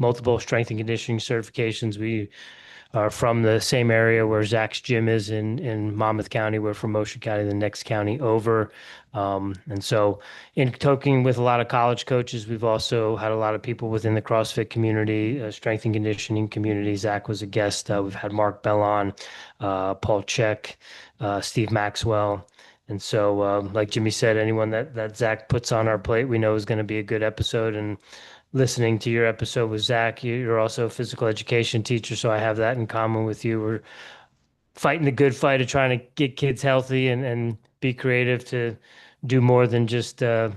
multiple strength and conditioning certifications. We are from the same area where Zach's gym is in Monmouth County. We're from Ocean County, the next county over. And so in talking with a lot of college coaches, we've also had a lot of people within the CrossFit community, strength and conditioning community. Zach was a guest. We've had Mark Bell on, Paul Check, Steve Maxwell. And so, like Jimmy said, anyone that Zach puts on our plate, we know is going to be a good episode. And listening to your episode with Zach, you're also a physical education teacher, so I have that in common with you. We're fighting the good fight of trying to get kids healthy and be creative to do more than just let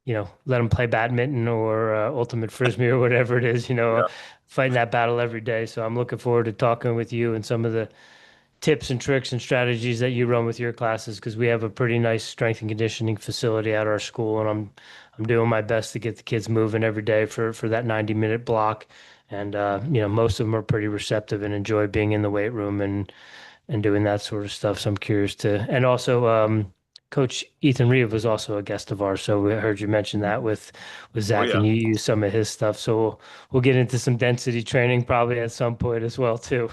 them play badminton or ultimate frisbee or whatever it is. Yeah, Fighting that battle every day. So I'm looking forward to talking with you and some of the tips and tricks and strategies that you run with your classes, because we have a pretty nice strength and conditioning facility at our school, and I'm doing my best to get the kids moving every day for that 90-minute block. And most of them are pretty receptive and enjoy being in the weight room and doing that sort of stuff. So I'm curious to, and also Coach Ethan Reeve was also a guest of ours, so we heard you mention that with oh Zach, yeah, and you use some of his stuff. So we'll get into some density training probably at some point as well too.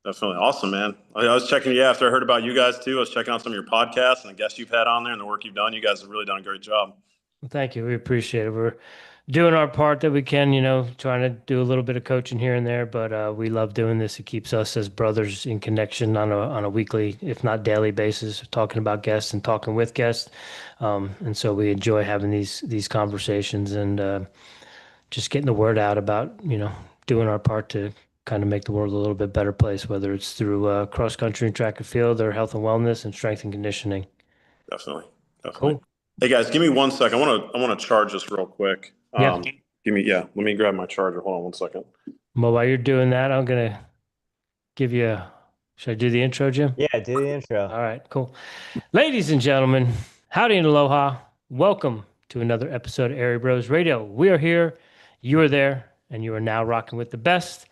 definitely awesome, man. I was checking, yeah, after I heard about you guys too. I was checking out some of your podcasts and the guests you've had on there and the work you've done. You guys have really done a great job. Well, thank you. We appreciate it. We're doing our part that we can, trying to do a little bit of coaching here and there, but we love doing this. It keeps us as brothers in connection on a weekly, if not daily basis, talking about guests and talking with guests. And so we enjoy having these conversations and just getting the word out about, doing our part to kind of make the world a little bit better place, whether it's through cross country and track and field or health and wellness and strength and conditioning. Definitely, definitely. Cool. Hey guys, give me 1 second. I want to charge this real quick. Yeah. Let me grab my charger. Hold on 1 second. Well, while you're doing that, I'm going to give you should I do the intro, Jim? Yeah, do the intro. All right, cool. Ladies and gentlemen, howdy and aloha. Welcome to another episode of Airey Bros Radio. We are here, you are there, and you are now rocking with the best.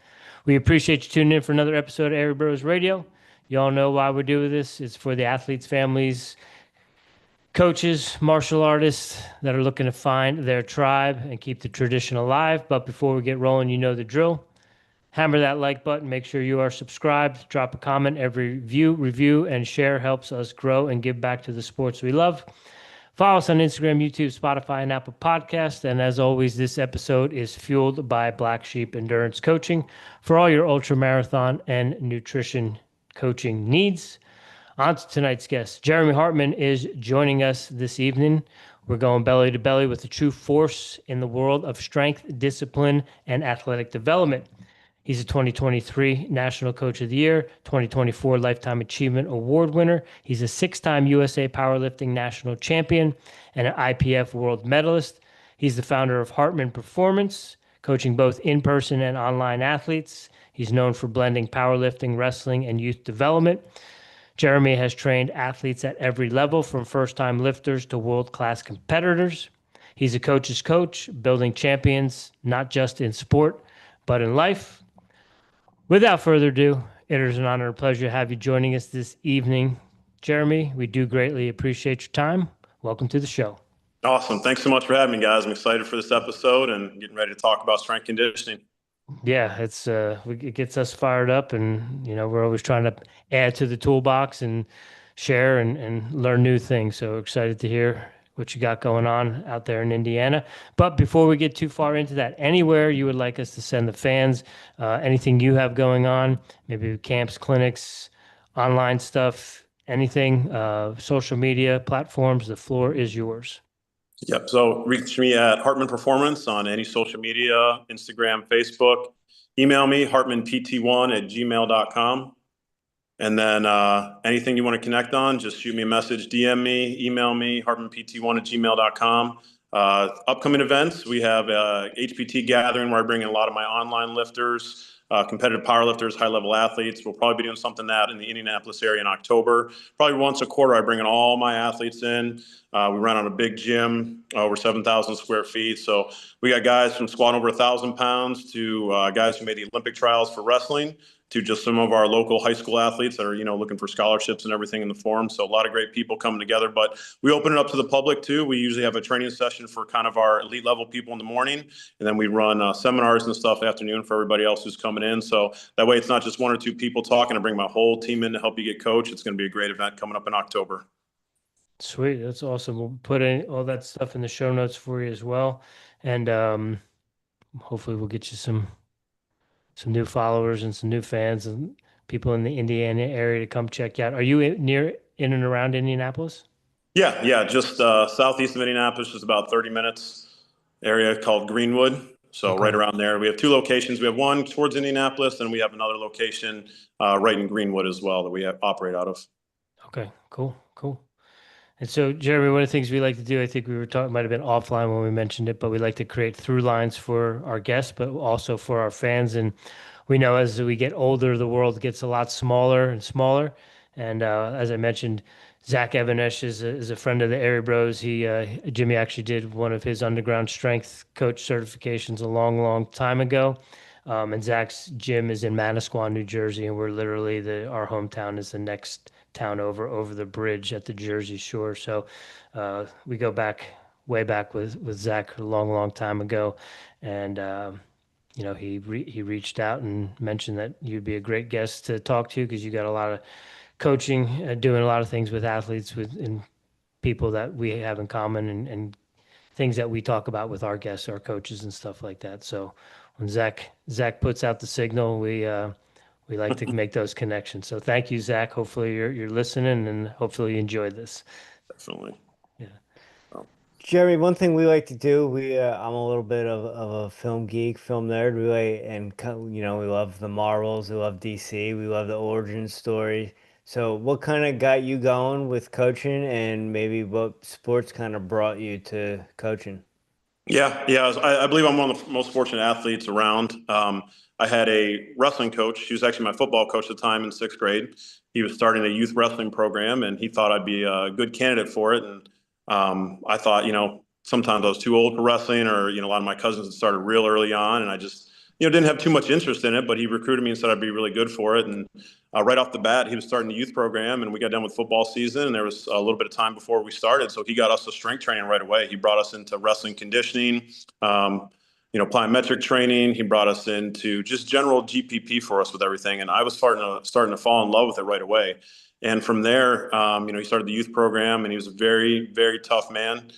We appreciate you tuning in for another episode of Airey Bros Radio. You all know why we're doing this. It's for the athletes, families, coaches, martial artists that are looking to find their tribe and keep the tradition alive. But before we get rolling, you know the drill. Hammer that like button. Make sure you are subscribed. Drop a comment. Every view, review, and share helps us grow and give back to the sports we love. Follow us on Instagram, YouTube, Spotify, and Apple Podcasts. And as always, this episode is fueled by Black Sheep Endurance Coaching for all your ultra marathon and nutrition coaching needs. On to tonight's guest. Jeremy Hartman is joining us this evening. We're going belly to belly with a true force in the world of strength, discipline, and athletic development. He's a 2023 National Coach of the Year, 2024 Lifetime Achievement Award winner. He's a 6-time USA Powerlifting National Champion and an IPF World Medalist. He's the founder of Hartman Performance, coaching both in-person and online athletes. He's known for blending powerlifting, wrestling, and youth development. Jeremy has trained athletes at every level, from first-time lifters to world-class competitors. He's a coach's coach, building champions, not just in sport, but in life. Without further ado, it is an honor and pleasure to have you joining us this evening. Jeremy, we do greatly appreciate your time. Welcome to the show. Awesome. Thanks so much for having me, guys. I'm excited for this episode and getting ready to talk about strength conditioning. Yeah, it gets us fired up, and we're always trying to add to the toolbox and share and learn new things. So excited to hear what you got going on out there in Indiana. But before we get too far into that, anywhere you would like us to send the fans, anything you have going on, maybe camps, clinics, online stuff, anything, social media platforms, the floor is yours. Yep. So reach me at Hartman Performance on any social media, Instagram, Facebook. Email me, hartmanpt1@gmail.com. And then anything you want to connect on, just shoot me a message, DM me, email me, hartmanpt1@gmail.com. Upcoming events, we have a HPT gathering where I bring in a lot of my online lifters, competitive powerlifters, high-level athletes. We'll probably be doing something that in the Indianapolis area in October. Probably once a quarter, I bring in all my athletes in. We run on a big gym over 7,000 square feet. So we got guys from squatting over 1,000 pounds to guys who made the Olympic trials for wrestling, to just some of our local high school athletes that are, looking for scholarships and everything in the forum. So a lot of great people coming together, but we open it up to the public too. We usually have a training session for kind of our elite level people in the morning. And then we run seminars and stuff afternoon for everybody else who's coming in. So that way it's not just one or two people talking. I bring my whole team in to help you get coached. It's going to be a great event coming up in October. Sweet. That's awesome. We'll put in all that stuff in the show notes for you as well. And hopefully we'll get you some new followers and some new fans and people in the Indiana area to come check you out. Are you in and around Indianapolis? Yeah, just southeast of Indianapolis, just about 30 minutes area called Greenwood. So Okay. right around there. We have two locations. We have one towards Indianapolis, and we have another location right in Greenwood as well that we operate out of. Okay, cool. And so, Jeremy, one of the things we like to do, I think we were talking, might have been offline when we mentioned it, but we like to create through lines for our guests, but also for our fans. And we know as we get older, the world gets a lot smaller and smaller. And as I mentioned, Zach Evanesh is a friend of the Airey Bros. Jimmy actually did one of his underground strength coach certifications a long time ago. And Zach's gym is in Manasquan, New Jersey, and we're literally our hometown is the next town over the bridge at the Jersey Shore. So we go way back with Zach a long time ago, and he reached out and mentioned that you'd be a great guest to talk to because you got a lot of coaching, doing a lot of things with athletes and people that we have in common, and things that we talk about with our guests, our coaches, and stuff like that. So when Zach puts out the signal, we like to make those connections. So thank you, Zach. Hopefully you're listening, and hopefully you enjoyed this. Definitely. Yeah. Oh. Jeremy, one thing we like to do, I'm a little bit of a film geek, film nerd. We love the Marvels, we love DC, we love the origin story. So what kind of got you going with coaching, and maybe what sports kind of brought you to coaching? Yeah. I believe I'm one of the most fortunate athletes around. I had a wrestling coach. He was actually my football coach at the time in sixth grade. He was starting a youth wrestling program, and he thought I'd be a good candidate for it. And I thought, sometimes I was too old for wrestling, or a lot of my cousins had started real early on, and I just, didn't have too much interest in it. But he recruited me and said I'd be really good for it. And right off the bat, he was starting the youth program, and we got done with football season, and there was a little bit of time before we started. So he got us to strength training right away. He brought us into wrestling conditioning, plyometric training. He brought us into just general GPP for us with everything. And I was starting to fall in love with it right away. And from there, he started the youth program, and he was a very, very tough man.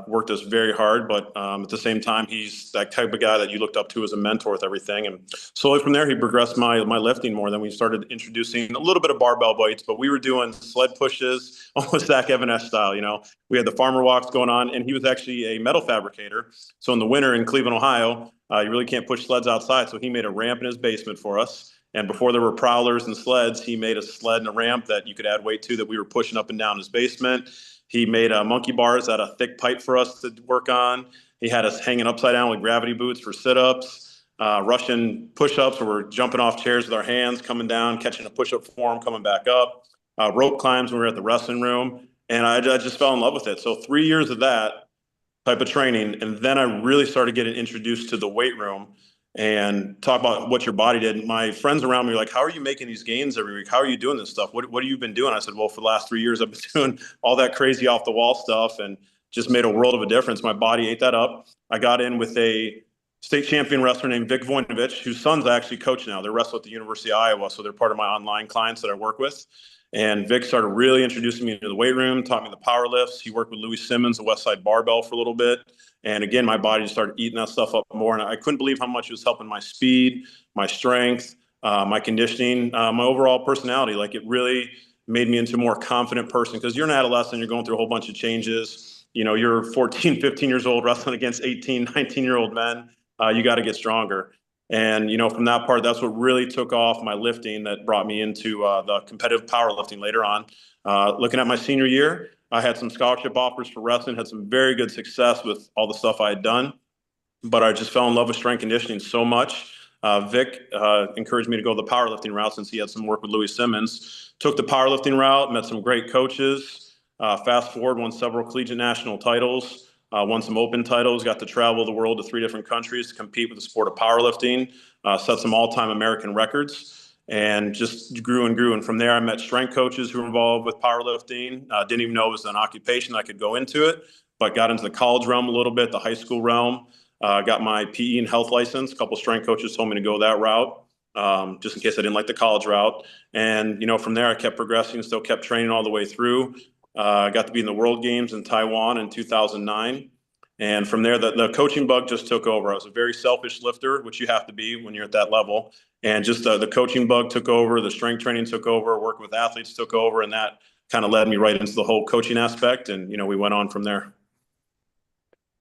Worked us very hard, but at the same time, he's that type of guy that you looked up to as a mentor with everything. And slowly from there, he progressed my lifting more. Then we started introducing a little bit of barbell weights, but we were doing sled pushes, almost Zach Evanesh style. We had the farmer walks going on, and he was actually a metal fabricator. So in the winter in Cleveland, Ohio, you really can't push sleds outside. So he made a ramp in his basement for us. And before there were prowlers and sleds, he made a sled and a ramp that you could add weight to that we were pushing up and down his basement. He made monkey bars out of thick pipe for us to work on. He had us hanging upside down with gravity boots for sit-ups, Russian push-ups where we're jumping off chairs with our hands, coming down, catching a push-up form, coming back up, rope climbs when we were at the wrestling room. And I just fell in love with it. So 3 years of that type of training. And then I really started getting introduced to the weight room and talk about what your body did. And my friends around me were like, how are you making these gains every week? How are you doing this stuff? What have you been doing? I said, well, for the last 3 years, I've been doing all that crazy off the wall stuff and just made a world of a difference. My body ate that up. I got in with a state champion wrestler named Vic Voinovich, whose son's actually coach now. They wrestle at the University of Iowa. So they're part of my online clients that I work with. And Vic started really introducing me into the weight room, taught me the power lifts. He worked with Louis Simmons, the West Side Barbell, for a little bit. And again, my body just started eating that stuff up more. And I couldn't believe how much it was helping my speed, my strength, my conditioning, my overall personality. Like, it really made me into a more confident person, because you're an adolescent, you're going through a whole bunch of changes. You're 14, 15 years old wrestling against 18, 19-year-old men. You got to get stronger. And, from that part, that's what really took off my lifting, that brought me into the competitive powerlifting later on. Looking at my senior year, I had some scholarship offers for wrestling, had some very good success with all the stuff I had done, but I just fell in love with strength conditioning so much. Vic encouraged me to go the powerlifting route, since he had some work with Louis Simmons. Took the powerlifting route, met some great coaches. Fast forward, won several collegiate national titles. won some open titles, got to travel the world to 3 different countries to compete with the sport of powerlifting, set some all-time American records, and just grew and grew. And from there, I met strength coaches who were involved with powerlifting. Didn't even know it was an occupation. I could go into it, but got into the college realm a little bit, the high school realm. Got my PE and health license. A couple strength coaches told me to go that route, just in case I didn't like the college route. And, from there, I kept progressing, still kept training all the way through. I got to be in the World Games in Taiwan in 2009. And from there, the coaching bug just took over. I was a very selfish lifter, which you have to be when you're at that level. And just the coaching bug took over, the strength training took over, working with athletes took over, and that kind of led me right into the whole coaching aspect. And, we went on from there.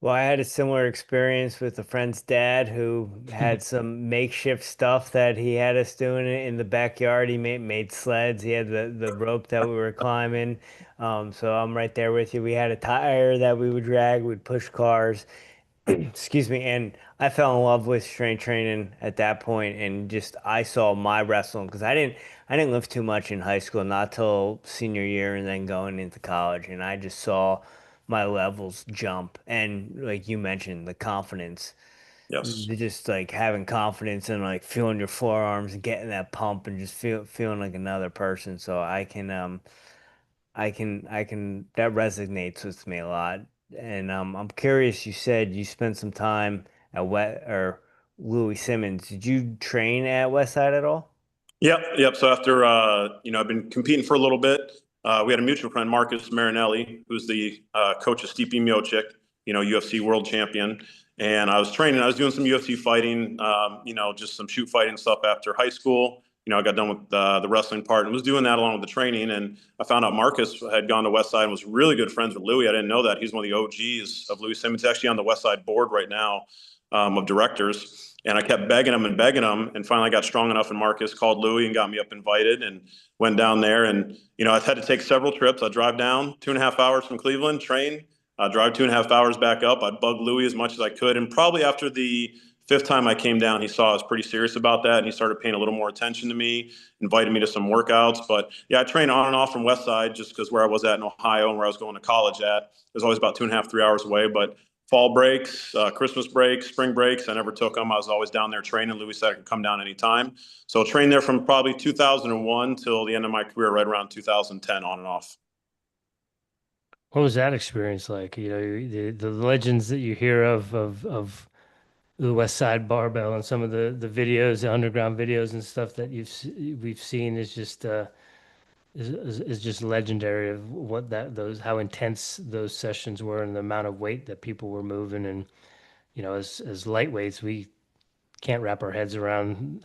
Well, I had a similar experience with a friend's dad who had some makeshift stuff that he had us doing in the backyard. He made sleds. He had the rope that we were climbing. So I'm right there with you. We had a tire that we would drag. We'd push cars. Excuse me. And I fell in love with strength training at that point, and just I saw my wrestling because I didn't lift too much in high school, not till senior year, and then going into college, and I just saw my levels jump. And like you mentioned, the confidence, Yes. just like having confidence and like feeling your forearms and getting that pump and just feeling like another person. So I can that resonates with me a lot. And I'm curious, you said you spent some time at Wet or Louis Simmons. Did you train at Westside at all? Yep, yep. So after I've been competing for a little bit. We had a mutual friend, Marcus Marinelli, who's the coach of Stipe Miocic, UFC World Champion. And I was training. I was doing some UFC fighting, just some shoot fighting stuff after high school. I got done with the wrestling part and was doing that along with the training. And I found out Marcus had gone to Westside and was really good friends with Louis. I didn't know that. He's one of the OGs of Louis Simmons. He's actually on the Westside board right now, of directors. And I kept begging him and begging him, and finally got strong enough. And Marcus called Louis and got me up invited, and went down there. And I had to take several trips. I'd drive down 2.5 hours from Cleveland, train. I'd drive 2.5 hours back up. I'd bug Louis as much as I could. And probably after the fifth time I came down, he saw I was pretty serious about that, and he started paying a little more attention to me, invited me to some workouts. But yeah, I trained on and off from Westside just because where I was at in Ohio and where I was going to college at, it was always about 2.5, 3 hours away. But fall breaks, Christmas breaks, spring breaks, I never took them. I was always down there training. Louis said I could come down anytime. So I trained there from probably 2001 till the end of my career, right around 2010, on and off. What was that experience like? The legends that you hear of the West Side Barbell and some of the videos, the underground videos and stuff that we've seen is just is just legendary of what how intense those sessions were and the amount of weight that people were moving. And as lightweights, we can't wrap our heads around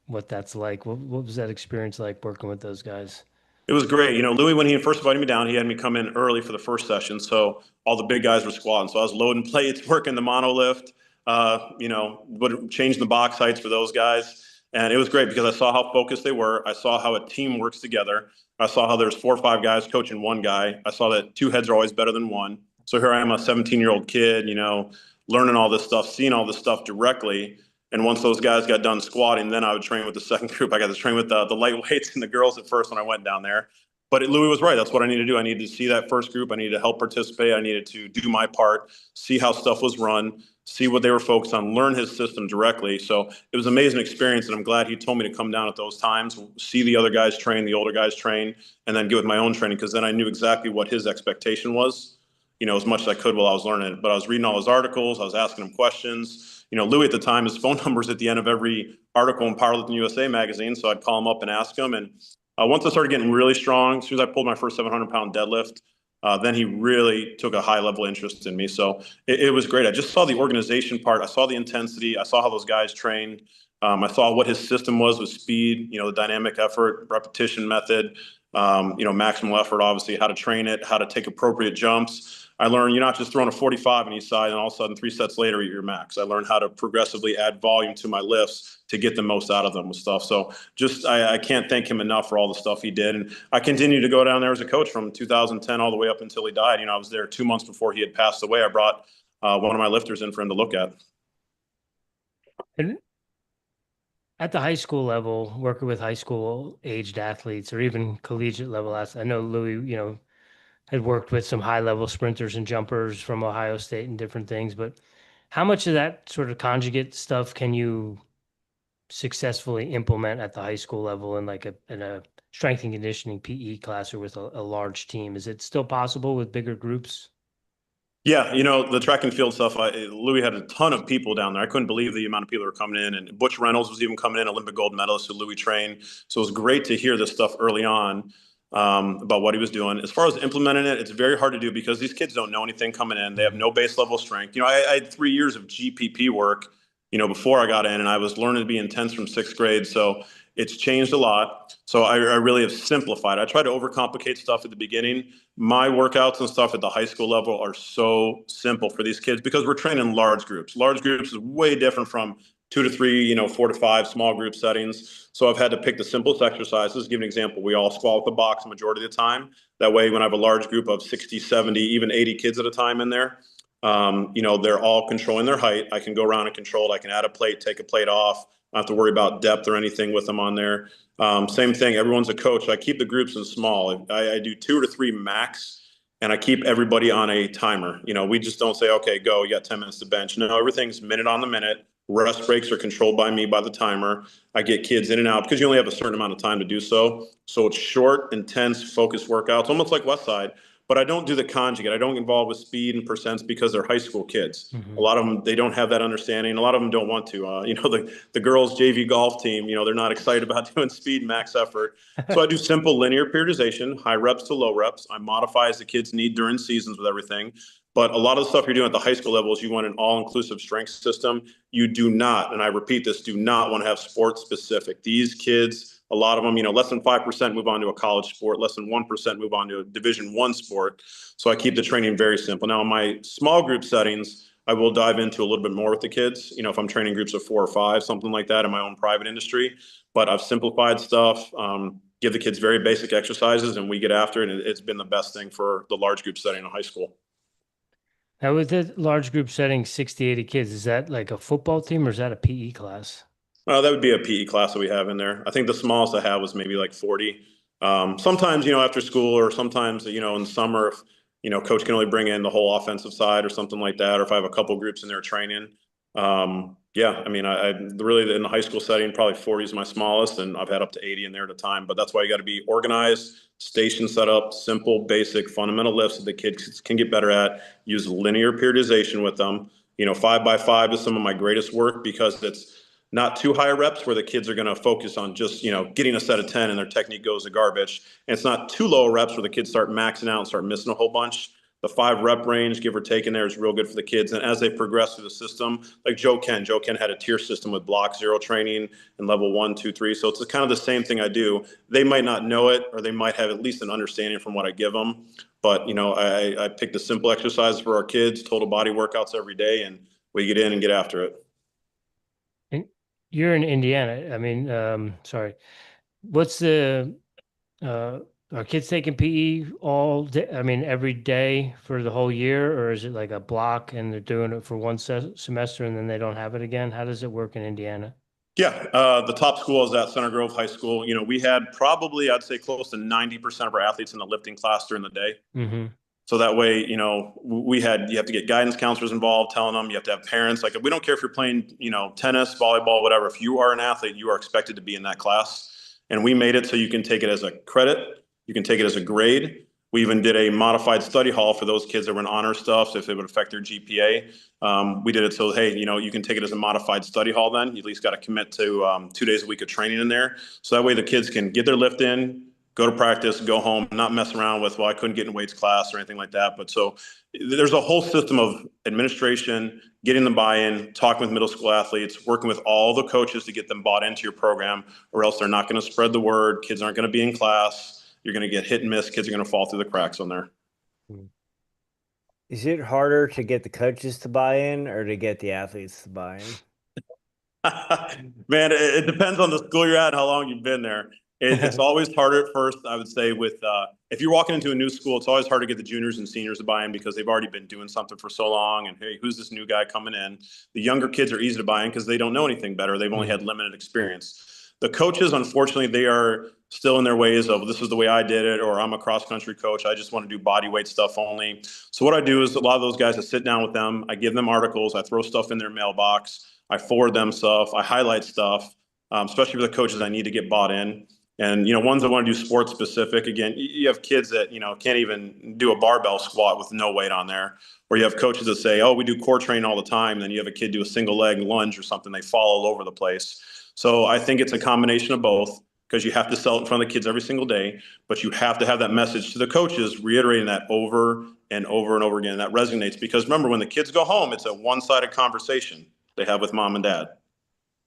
what that's like. What was that experience like working with those guys? It was great. Louis, when he first invited me down, he had me come in early for the first session. So all the big guys were squatting. So I was loading plates, working the monolift, would change the box heights for those guys. And it was great because I saw how focused they were. I saw how a team works together. I saw how there's 4 or 5 guys coaching one guy. I saw that 2 heads are always better than one. So here I am, a 17-year-old kid, learning all this stuff, seeing all this stuff directly. And once those guys got done squatting, then I would train with the second group. I got to train with the lightweights and the girls at first when I went down there. But Louis was right. That's what I needed to do. I needed to see that first group. I needed to help participate. I needed to do my part, see how stuff was run, see what they were focused on, learn his system directly. So it was an amazing experience. And I'm glad he told me to come down at those times, see the other guys train, the older guys train, and then get with my own training, because then I knew exactly what his expectation was, as much as I could while I was learning it. But I was reading all his articles. I was asking him questions. Louis at the time, his phone number's at the end of every article in Powerlifting USA magazine. So I'd call him up and ask him. And once I started getting really strong, as soon as I pulled my first 700-pound deadlift, then he really took a high level interest in me. So it was great. I just saw the organization part. I saw the intensity. I saw how those guys trained. I saw what his system was with speed, the dynamic effort, repetition method, maximal effort, obviously, how to train it, how to take appropriate jumps. I learned you're not just throwing a 45 on each side and all of a sudden 3 sets later you're max. I learned how to progressively add volume to my lifts to get the most out of them with stuff. So just I can't thank him enough for all the stuff he did. And I continued to go down there as a coach from 2010 all the way up until he died. I was there 2 months before he had passed away. I brought one of my lifters in for him to look at. And at the high school level, working with high school aged athletes or even collegiate level athletes, I know Louis, had worked with some high level sprinters and jumpers from Ohio State and different things. But how much of that sort of conjugate stuff can you successfully implement at the high school level in like a strength and conditioning PE class or with a large team? Is it still possible with bigger groups? Yeah, the track and field stuff, Louis had a ton of people down there. I couldn't believe the amount of people that were coming in. And Butch Reynolds was even coming in, Olympic gold medalist who Louis trained. So it was great to hear this stuff early on about what he was doing. As far as implementing it, it's very hard to do because these kids don't know anything coming in. They have no base level strength. I had 3 years of GPP work, before I got in, and I was learning to be intense from sixth grade. So it's changed a lot. So I really have simplified. I try to overcomplicate stuff at the beginning. My workouts and stuff at the high school level are so simple for these kids because we're training large groups. Large groups is way different from 2 to 3, 4 to 5 small group settings. So I've had to pick the simplest exercises. Give an example. We all squat with the box majority of the time. That way, when I have a large group of 60, 70, even 80 kids at a time in there, they're all controlling their height. I can go around and control it. I can add a plate, take a plate off. I don't have to worry about depth or anything with them on there. Same thing. Everyone's a coach. I keep the groups in small. I do 2 to 3 max, and I keep everybody on a timer. We just don't say, okay, go. You got 10 minutes to bench. No, everything's minute on the minute. Rest breaks are controlled by me by the timer. I get kids in and out because you only have a certain amount of time to do so. So it's short, intense, focused workouts, almost like Westside. But I don't do the conjugate. I don't involve with speed and percents because they're high school kids. Mm-hmm. A lot of them, they don't have that understanding. A lot of them don't want to. The girls' JV golf team, they're not excited about doing speed max effort. So I do simple linear periodization, high reps to low reps. I modify as the kids need during seasons with everything. But a lot of the stuff you're doing at the high school level is you want an all-inclusive strength system. You do not, and I repeat this, do not want to have sports specific. These kids, a lot of them, less than 5% move on to a college sport, less than 1% move on to a Division I sport. So I keep the training very simple. Now, in my small group settings, I will dive into a little bit more with the kids, if I'm training groups of 4 or 5, something like that in my own private industry. But I've simplified stuff, give the kids very basic exercises, and we get after it. And it's been the best thing for the large group setting in high school. Now, with the large group setting, 60, 80 kids, is that like a football team or is that a PE class? That would be a PE class that we have in there. I think the smallest I have was maybe like 40. Sometimes, after school, or sometimes, in the summer, if, coach can only bring in the whole offensive side or something like that, or if I have a couple groups in there training. Yeah, I mean, I really, in the high school setting, probably 40 is my smallest, and I've had up to 80 in there at a time. But that's why you got to be organized, station set up, simple, basic, fundamental lifts that the kids can get better at. Use linear periodization with them. 5x5 is some of my greatest work because it's not too high reps where the kids are going to focus on just, getting a set of 10 and their technique goes to garbage. And it's not too low reps where the kids start maxing out and start missing a whole bunch. The 5 rep range, give or take, in there is real good for the kids. And as they progress through the system, like Joe Ken had a tier system with block 0 training and level 1, 2, 3. So it's kind of the same thing I do. They might not know it, or they might have at least an understanding from what I give them. But, I pick the simple exercises for our kids, total body workouts every day, and we get in and get after it. And you're in Indiana. I mean, sorry. What's are kids taking PE all day? I mean, every day for the whole year, or is it like a block and they're doing it for one semester and then they don't have it again? How does it work in Indiana? Yeah, the top school is at Center Grove High School. We had probably, I'd say, close to 90% of our athletes in the lifting class during the day. Mm-hmm. So that way, you have to get guidance counselors involved, telling them, you have to have parents. Like, we don't care if you're playing, tennis, volleyball, whatever. If you are an athlete, you are expected to be in that class. And we made it so you can take it as a credit. You can take it as a grade. We even did a modified study hall for those kids that were in honor stuff, so if it would affect their GPA. We did it so, hey, you can take it as a modified study hall then. You at least got to commit to 2 days a week of training in there. So that way the kids can get their lift in, go to practice, go home, not mess around with, well, I couldn't get in weights class or anything like that. But so there's a whole system of administration, getting the buy-in, talking with middle school athletes, working with all the coaches to get them bought into your program, or else they're not going to spread the word. Kids aren't going to be in class. You're going to get hit and miss. Kids are going to fall through the cracks on there. Is it harder to get the coaches to buy in or to get the athletes to buy in? Man, it depends on the school you're at and how long you've been there. It's always harder at first, I would say, with if you're walking into a new school, it's always hard to get the juniors and seniors to buy in because they've already been doing something for so long. And, hey, who's this new guy coming in? The younger kids are easy to buy in because they don't know anything better. They've only had limited experience. The coaches, unfortunately, they are still in their ways of this is the way I did it, or I'm a cross country coach, I just want to do body weight stuff only. So what I do is a lot of those guys, I sit down with them, I give them articles, I throw stuff in their mailbox, I forward them stuff, I highlight stuff, especially for the coaches I need to get bought in. And, ones that want to do sports specific, again, you have kids that, can't even do a barbell squat with no weight on there. Or you have coaches that say, oh, we do core training all the time. And then you have a kid do a single leg lunge or something. They fall all over the place. So I think it's a combination of both, because you have to sell it in front of the kids every single day, but you have to have that message to the coaches, reiterating that over and over and over again. That resonates, because remember, when the kids go home, it's a one-sided conversation they have with mom and dad.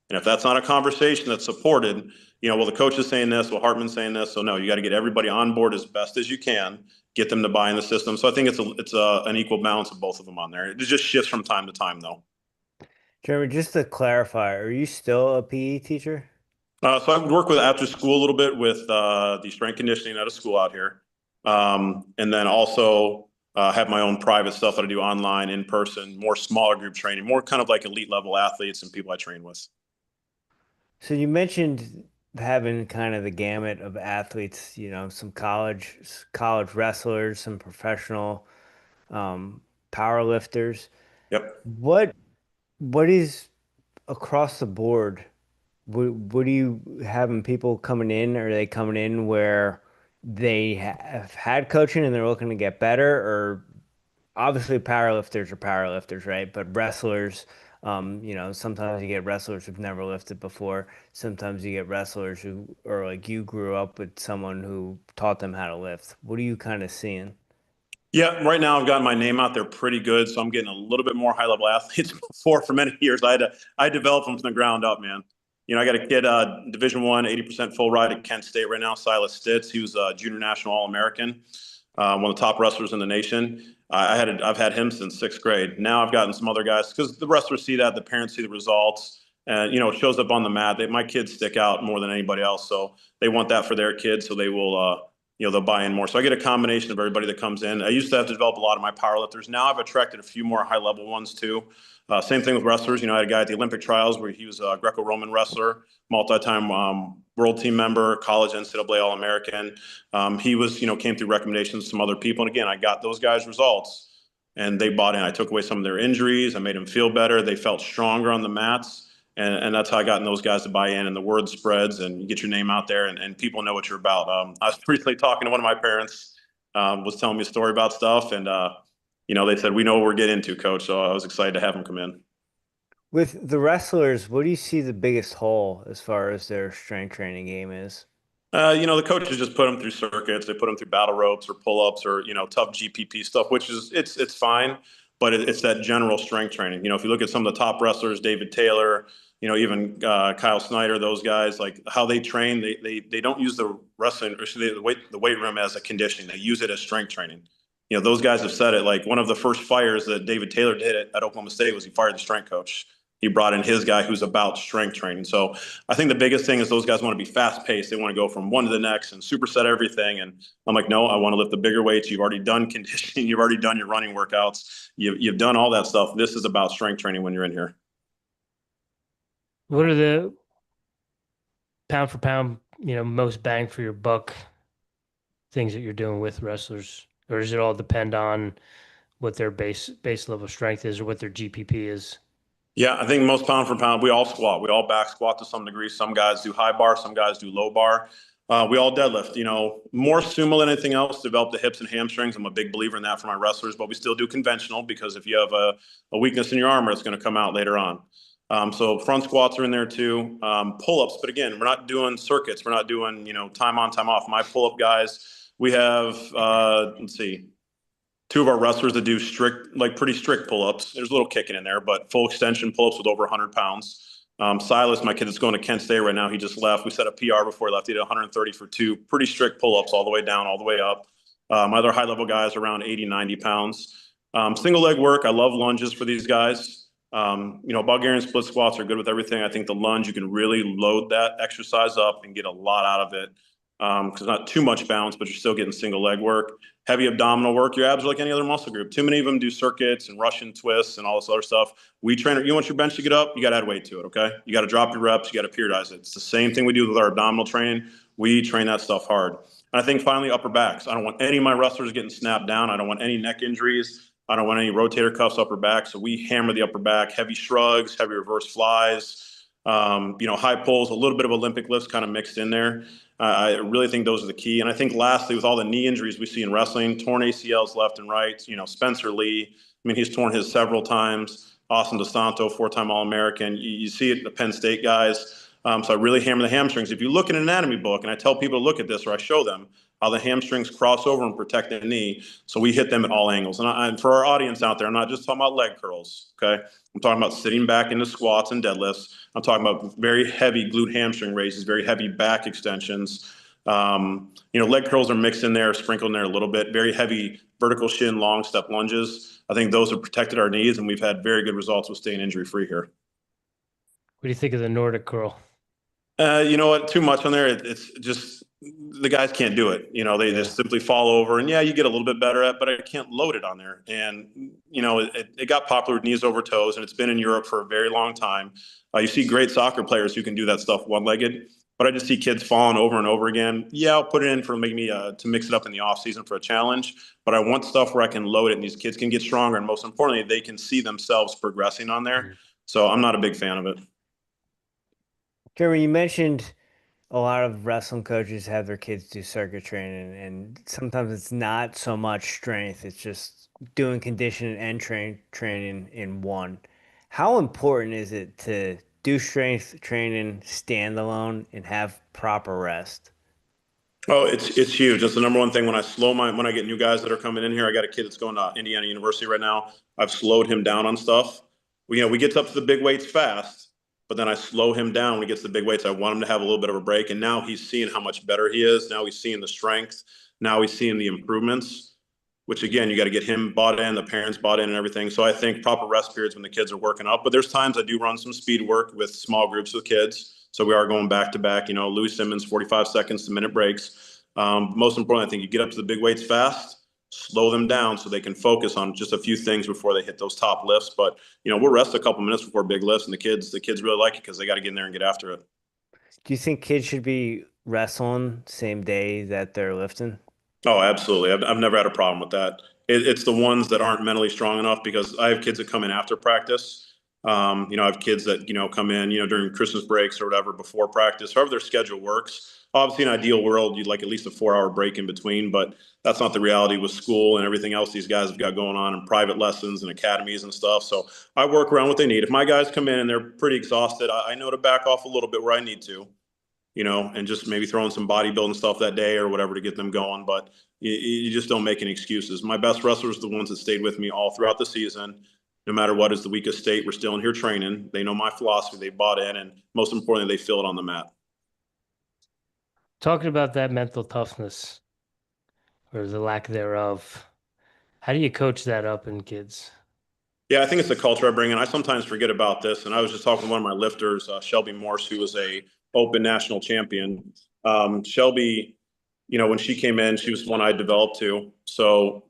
And if that's not a conversation that's supported, well, the coach is saying this, well, Hartman's saying this. So no, you got to get everybody on board as best as you can, get them to buy in the system. So I think it's an equal balance of both of them on there. It just shifts from time to time, though. Jeremy, just to clarify, are you still a PE teacher? So I work with after school a little bit with the strength conditioning at a school out here. And then also have my own private stuff that I do online, in person, more smaller group training, more kind of like elite level athletes and people I train with. So you mentioned having kind of the gamut of athletes, some college wrestlers, some professional power lifters. Yep. What is across the board? What are you having people coming in? Are they coming in where they have had coaching and they're looking to get better? Or obviously powerlifters are powerlifters, right? But wrestlers, sometimes you get wrestlers who've never lifted before. Sometimes you get wrestlers who are like you grew up with someone who taught them how to lift. What are you kind of seeing? Yeah, right now I've gotten my name out there pretty good, so I'm getting a little bit more high-level athletes. Before, for many years, I developed them from the ground up, man. I got a kid, Division I, 80% full ride at Kent State right now, Silas Stitz. He was a junior national All-American, one of the top wrestlers in the nation. I've had him since sixth grade. Now I've gotten some other guys, because the wrestlers see that, the parents see the results, and it shows up on the mat. My kids stick out more than anybody else, so they want that for their kids, so they will. They'll buy in more. So I get a combination of everybody that comes in. I used to have to develop a lot of my power lifters. Now I've attracted a few more high level ones too. Same thing with wrestlers. I had a guy at the Olympic trials where he was a Greco-Roman wrestler, multi-time world team member, college NCAA All-American. He was, came through recommendations from some other people. And again, I got those guys results and they bought in. I took away some of their injuries. I made them feel better. They felt stronger on the mats. And that's how I gotten those guys to buy in, and the word spreads, and you get your name out there, and people know what you're about. I was recently talking to one of my parents, was telling me a story about stuff, and they said, we know what we're getting into, coach. So I was excited to have them come in. With the wrestlers, what do you see the biggest hole as far as their strength training game is? The coaches just put them through circuits. They put them through battle ropes or pull-ups or, tough GPP stuff, which is, it's fine, but it's that general strength training. If you look at some of the top wrestlers, David Taylor, even Kyle Snyder, those guys, like how they train, they don't use the wrestling or the weight room as a conditioning. They use it as strength training. Those guys have said it. Like one of the first fires that David Taylor did at Oklahoma State was he fired the strength coach. He brought in his guy who's about strength training. So I think the biggest thing is those guys want to be fast paced. They want to go from one to the next and superset everything. And I'm like, no, I want to lift the bigger weights. You've already done conditioning. You've already done your running workouts. You've done all that stuff. This is about strength training when you're in here. What are the pound for pound, most bang for your buck things that you're doing with wrestlers? Or does it all depend on what their base level strength is or what their GPP is? Yeah, I think most pound for pound, we all squat. We all back squat to some degree. Some guys do high bar, some guys do low bar. We all deadlift, more sumo than anything else, develop the hips and hamstrings. I'm a big believer in that for my wrestlers, but we still do conventional because if you have a weakness in your armor, it's going to come out later on. So front squats are in there too. Pull-ups, but again, we're not doing circuits. We're not doing, time on, time off. My pull-up guys, we have, let's see, two of our wrestlers that do pretty strict pull-ups. There's a little kicking in there, but full extension pull-ups with over 100 pounds. Silas, my kid that's going to Kent State right now, he just left. We set a PR before he left. He did 130 for two. Pretty strict pull-ups all the way down, all the way up. My other high-level guys are around 80, 90 pounds. Single leg work, I love lunges for these guys. Bulgarian split squats are good with everything. I think the lunge, you can really load that exercise up and get a lot out of it. Because not too much bounce, but you're still getting single leg work. Heavy abdominal work. Your abs are like any other muscle group. Too many of them do circuits and Russian twists and all this other stuff. We train. You want your bench to get up, you got to add weight to it. Okay, you got to drop your reps. You got to periodize it. It's the same thing we do with our abdominal training. We train that stuff hard. And I think finally upper backs. I don't want any of my wrestlers getting snapped down. I don't want any neck injuries. I don't want any rotator cuffs upper back. So we hammer the upper back, heavy shrugs, heavy reverse flies, high pulls, a little bit of Olympic lifts kind of mixed in there. I really think those are the key. And I think lastly, with all the knee injuries we see in wrestling, torn ACLs left and right, Spencer Lee, I mean, he's torn his several times. Austin DeSanto, 4-time All-American. You see it in the Penn State guys. So I really hammer the hamstrings. If you look at an anatomy book, and I tell people to look at this, or I show them how the hamstrings cross over and protect the knee, so we hit them at all angles. And for our audience out there, I'm not just talking about leg curls, okay? I'm talking about sitting back into squats and deadlifts. I'm talking about very heavy glute hamstring raises, very heavy back extensions. Leg curls are mixed in there, sprinkled in there a little bit. Very heavy vertical shin, long step lunges. I think those have protected our knees, and we've had very good results with staying injury-free here. What do you think of the Nordic curl? You know what? Too much on there. It's just the guys can't do it. They just simply fall over, and you get a little bit better at, but I can't load it on there. And it got popular with knees over toes, and it's been in Europe for a very long time. You see great soccer players who can do that stuff one-legged, but I just see kids falling over and over again. Yeah, I'll put it in for maybe to mix it up in the off season for a challenge, but I want stuff where I can load it, and these kids can get stronger, and most importantly, they can see themselves progressing on there. So I'm not a big fan of it. Jeremy, you mentioned a lot of wrestling coaches have their kids do circuit training, and sometimes it's not so much strength, it's just doing conditioning and training in one. How important is it to do strength training standalone and have proper rest? Oh, it's huge. That's the number one thing when I get new guys that are coming in here. I got a kid that's going to Indiana University right now. I've slowed him down on stuff. We get up to the big weights fast, but then I slow him down when he gets to the big weights. I want him to have a little bit of a break, and now he's seeing how much better he is. Now he's seeing the strength. Now he's seeing the improvements, which again, you got to get him bought in, the parents bought in and everything. So I think proper rest periods when the kids are working up, but there's times I do run some speed work with small groups of kids. So we are going back to back, Louis Simmons, 45 seconds to minute breaks. Most important, I think you get up to the big weights fast, slow them down so they can focus on just a few things before they hit those top lifts. But, we'll rest a couple minutes before big lifts, and the kids really like it because they got to get in there and get after it. Do you think kids should be wrestling same day that they're lifting? Oh, absolutely. I've never had a problem with that. It's the ones that aren't mentally strong enough, because I have kids that come in after practice. I have kids that, come in, during Christmas breaks or whatever before practice, however their schedule works. Obviously, in an ideal world, you'd like at least a 4-hour break in between, but that's not the reality with school and everything else these guys have got going on, and private lessons and academies and stuff. So I work around what they need. If my guys come in and they're pretty exhausted, I know to back off a little bit where I need to. And just maybe throwing some bodybuilding stuff that day or whatever to get them going. But you just don't make any excuses. My best wrestlers are the ones that stayed with me all throughout the season. No matter what is the weakest state, we're still in here training. They know my philosophy. They bought in, and most importantly, they feel it on the mat. Talking about that mental toughness or the lack thereof, how do you coach that up in kids? Yeah, I think it's the culture I bring in. I sometimes forget about this, and I was just talking to one of my lifters, Shelby Morse, who was a Open national champion. Shelby, when she came in, she was one I developed to. So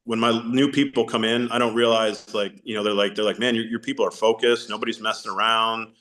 when my new people come in, I don't realize they're like, man, your people are focused. Nobody's messing around.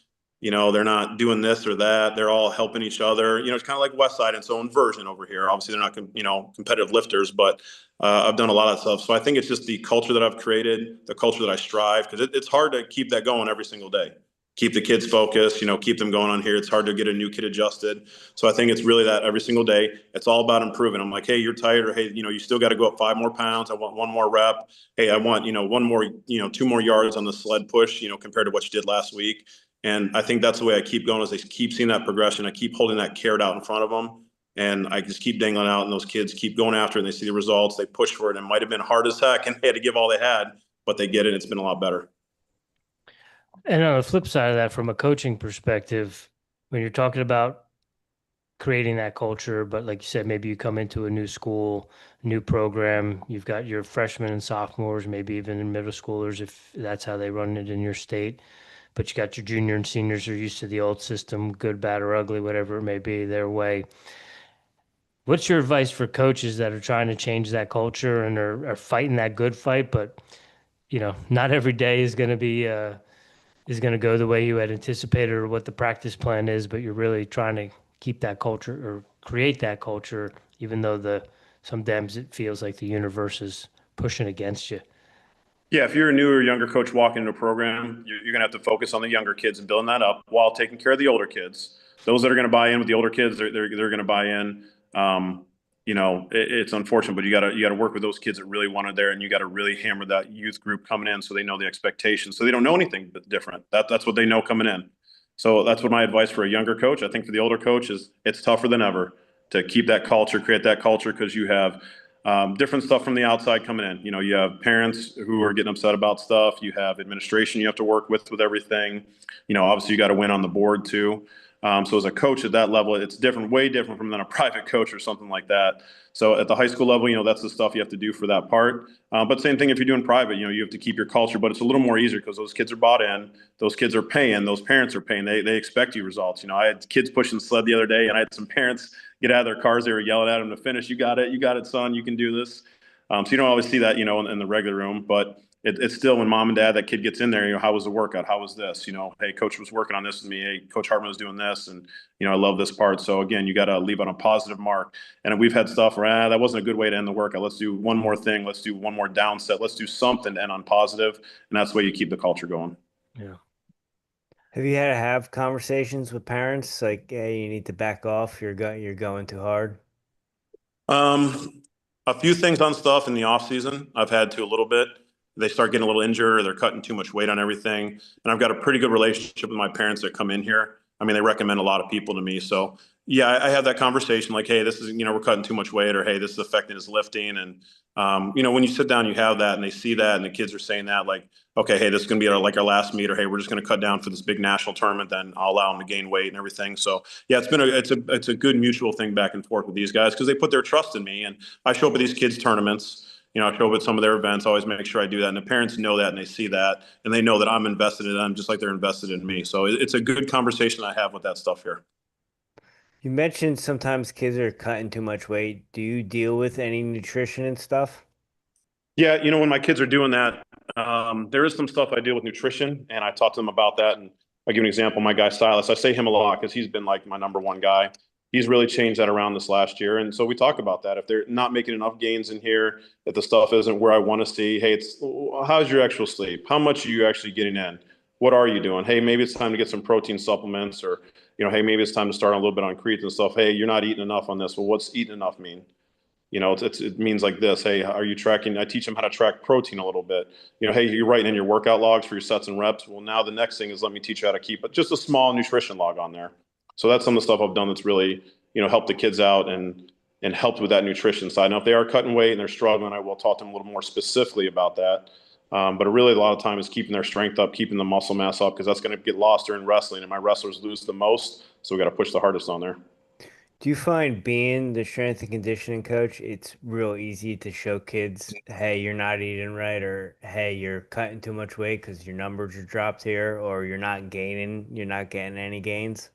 They're not doing this or that. They're all helping each other. It's kind of like West Side and so inversion over here. Obviously, they're not, competitive lifters, but I've done a lot of stuff. So I think it's just the culture that I've created, the culture that I strive, because it's hard to keep that going every single day. Keep the kids focused, keep them going on here. It's hard to get a new kid adjusted. So I think it's really that every single day. It's all about improving. I'm like, hey, you're tired, or hey, you still got to go up 5 more pounds. I want 1 more rep. Hey, I want, 1 more, 2 more yards on the sled push, compared to what you did last week. And I think that's the way I keep going, is I keep seeing that progression. I keep holding that carrot out in front of them. And I just keep dangling out, and those kids keep going after it, and they see the results. They push for it. And it might have been hard as heck, and they had to give all they had, but they get it. It's been a lot better. And on the flip side of that, from a coaching perspective, when you're talking about creating that culture, but like you said, maybe you come into a new school, new program, you've got your freshmen and sophomores, maybe even middle schoolers, if that's how they run it in your state. But you got your junior and seniors who are used to the old system, good, bad, or ugly, whatever it may be, their way. What's your advice for coaches that are trying to change that culture and are fighting that good fight, but not every day is going to be is going to go the way you had anticipated or what the practice plan is, but you're really trying to keep that culture or create that culture, even though sometimes it feels like the universe is pushing against you. Yeah, if you're a newer, younger coach walking into a program, you're going to have to focus on the younger kids and building that up while taking care of the older kids. Those that are going to buy in with the older kids, they're going to buy in. It's unfortunate, but you gotta work with those kids that really want it there, and you got to really hammer that youth group coming in so they know the expectations, so they don't know anything different. That's what they know coming in. So that's what my advice for a younger coach. I think for the older coach is it's tougher than ever to keep that culture, create that culture, because you have different stuff from the outside coming in. You have parents who are getting upset about stuff. You have administration you have to work with everything. Obviously you got to win on the board too. So as a coach at that level, it's different, way different from than a private coach or something like that. So at the high school level, that's the stuff you have to do for that part. But same thing if you're doing private, you have to keep your culture, but it's a little more easier because those kids are bought in, those kids are paying, those parents are paying, they expect you results. I had kids pushing sled the other day, and I had some parents get out of their cars. They were yelling at them to finish. You got it, son, you can do this. So you don't always see that, in the regular room, but it's still when mom and dad, that kid gets in there, how was the workout? How was this? Hey, coach was working on this with me. Hey, Coach Hartman was doing this. And, I love this part. So again, you got to leave on a positive mark. And we've had stuff where, that wasn't a good way to end the workout. Let's do one more thing. Let's do one more down set. Let's do something to end on positive. And that's the way you keep the culture going. Yeah. Have you had to have conversations with parents like, hey, you need to back off, you're going too hard? A few things on stuff in the off season. I've had to a little bit. They start getting a little injured, or they're cutting too much weight on everything. And I've got a pretty good relationship with my parents that come in here. I mean, they recommend a lot of people to me. So yeah, I have that conversation like, hey, this is, we're cutting too much weight, or hey, this is affecting his lifting. And when you sit down, you have that, and they see that, and the kids are saying that, like, okay, hey, this is going to be our last meet, or hey, we're just going to cut down for this big national tournament. Then I'll allow them to gain weight and everything. So yeah, it's a good mutual thing back and forth with these guys, because they put their trust in me, and I show up at these kids' tournaments. I show up at some of their events. I always make sure I do that, and the parents know that, and they see that, and they know that I'm invested in them just like they're invested in me. So it's a good conversation I have with that stuff here. You mentioned sometimes kids are cutting too much weight. Do you deal with any nutrition and stuff? Yeah, when my kids are doing that, there is some stuff I deal with nutrition, and I talk to them about that. And I'll give an example. My guy Silas, I say him a lot because he's been like my number one guy. He's really changed that around this last year, and so we talk about that. If they're not making enough gains in here, if the stuff isn't where I want to see, hey, how's your actual sleep? How much are you actually getting in? What are you doing? Hey, maybe it's time to get some protein supplements, or hey, maybe it's time to start a little bit on creatine and stuff. Hey, you're not eating enough on this. Well, what's eating enough mean? It means like this. Hey, are you tracking? I teach them how to track protein a little bit. Hey, you're writing in your workout logs for your sets and reps. Well, now the next thing is let me teach you how to keep just a small nutrition log on there. So that's some of the stuff I've done that's really, helped the kids out and helped with that nutrition side. Now, if they are cutting weight and they're struggling, I will talk to them a little more specifically about that. But really, a lot of time is keeping their strength up, keeping the muscle mass up, because that's going to get lost during wrestling. And my wrestlers lose the most, so we got to push the hardest on there. Do you find being the strength and conditioning coach, it's real easy to show kids, hey, you're not eating right, or hey, you're cutting too much weight because your numbers are dropped here, or you're not getting any gains?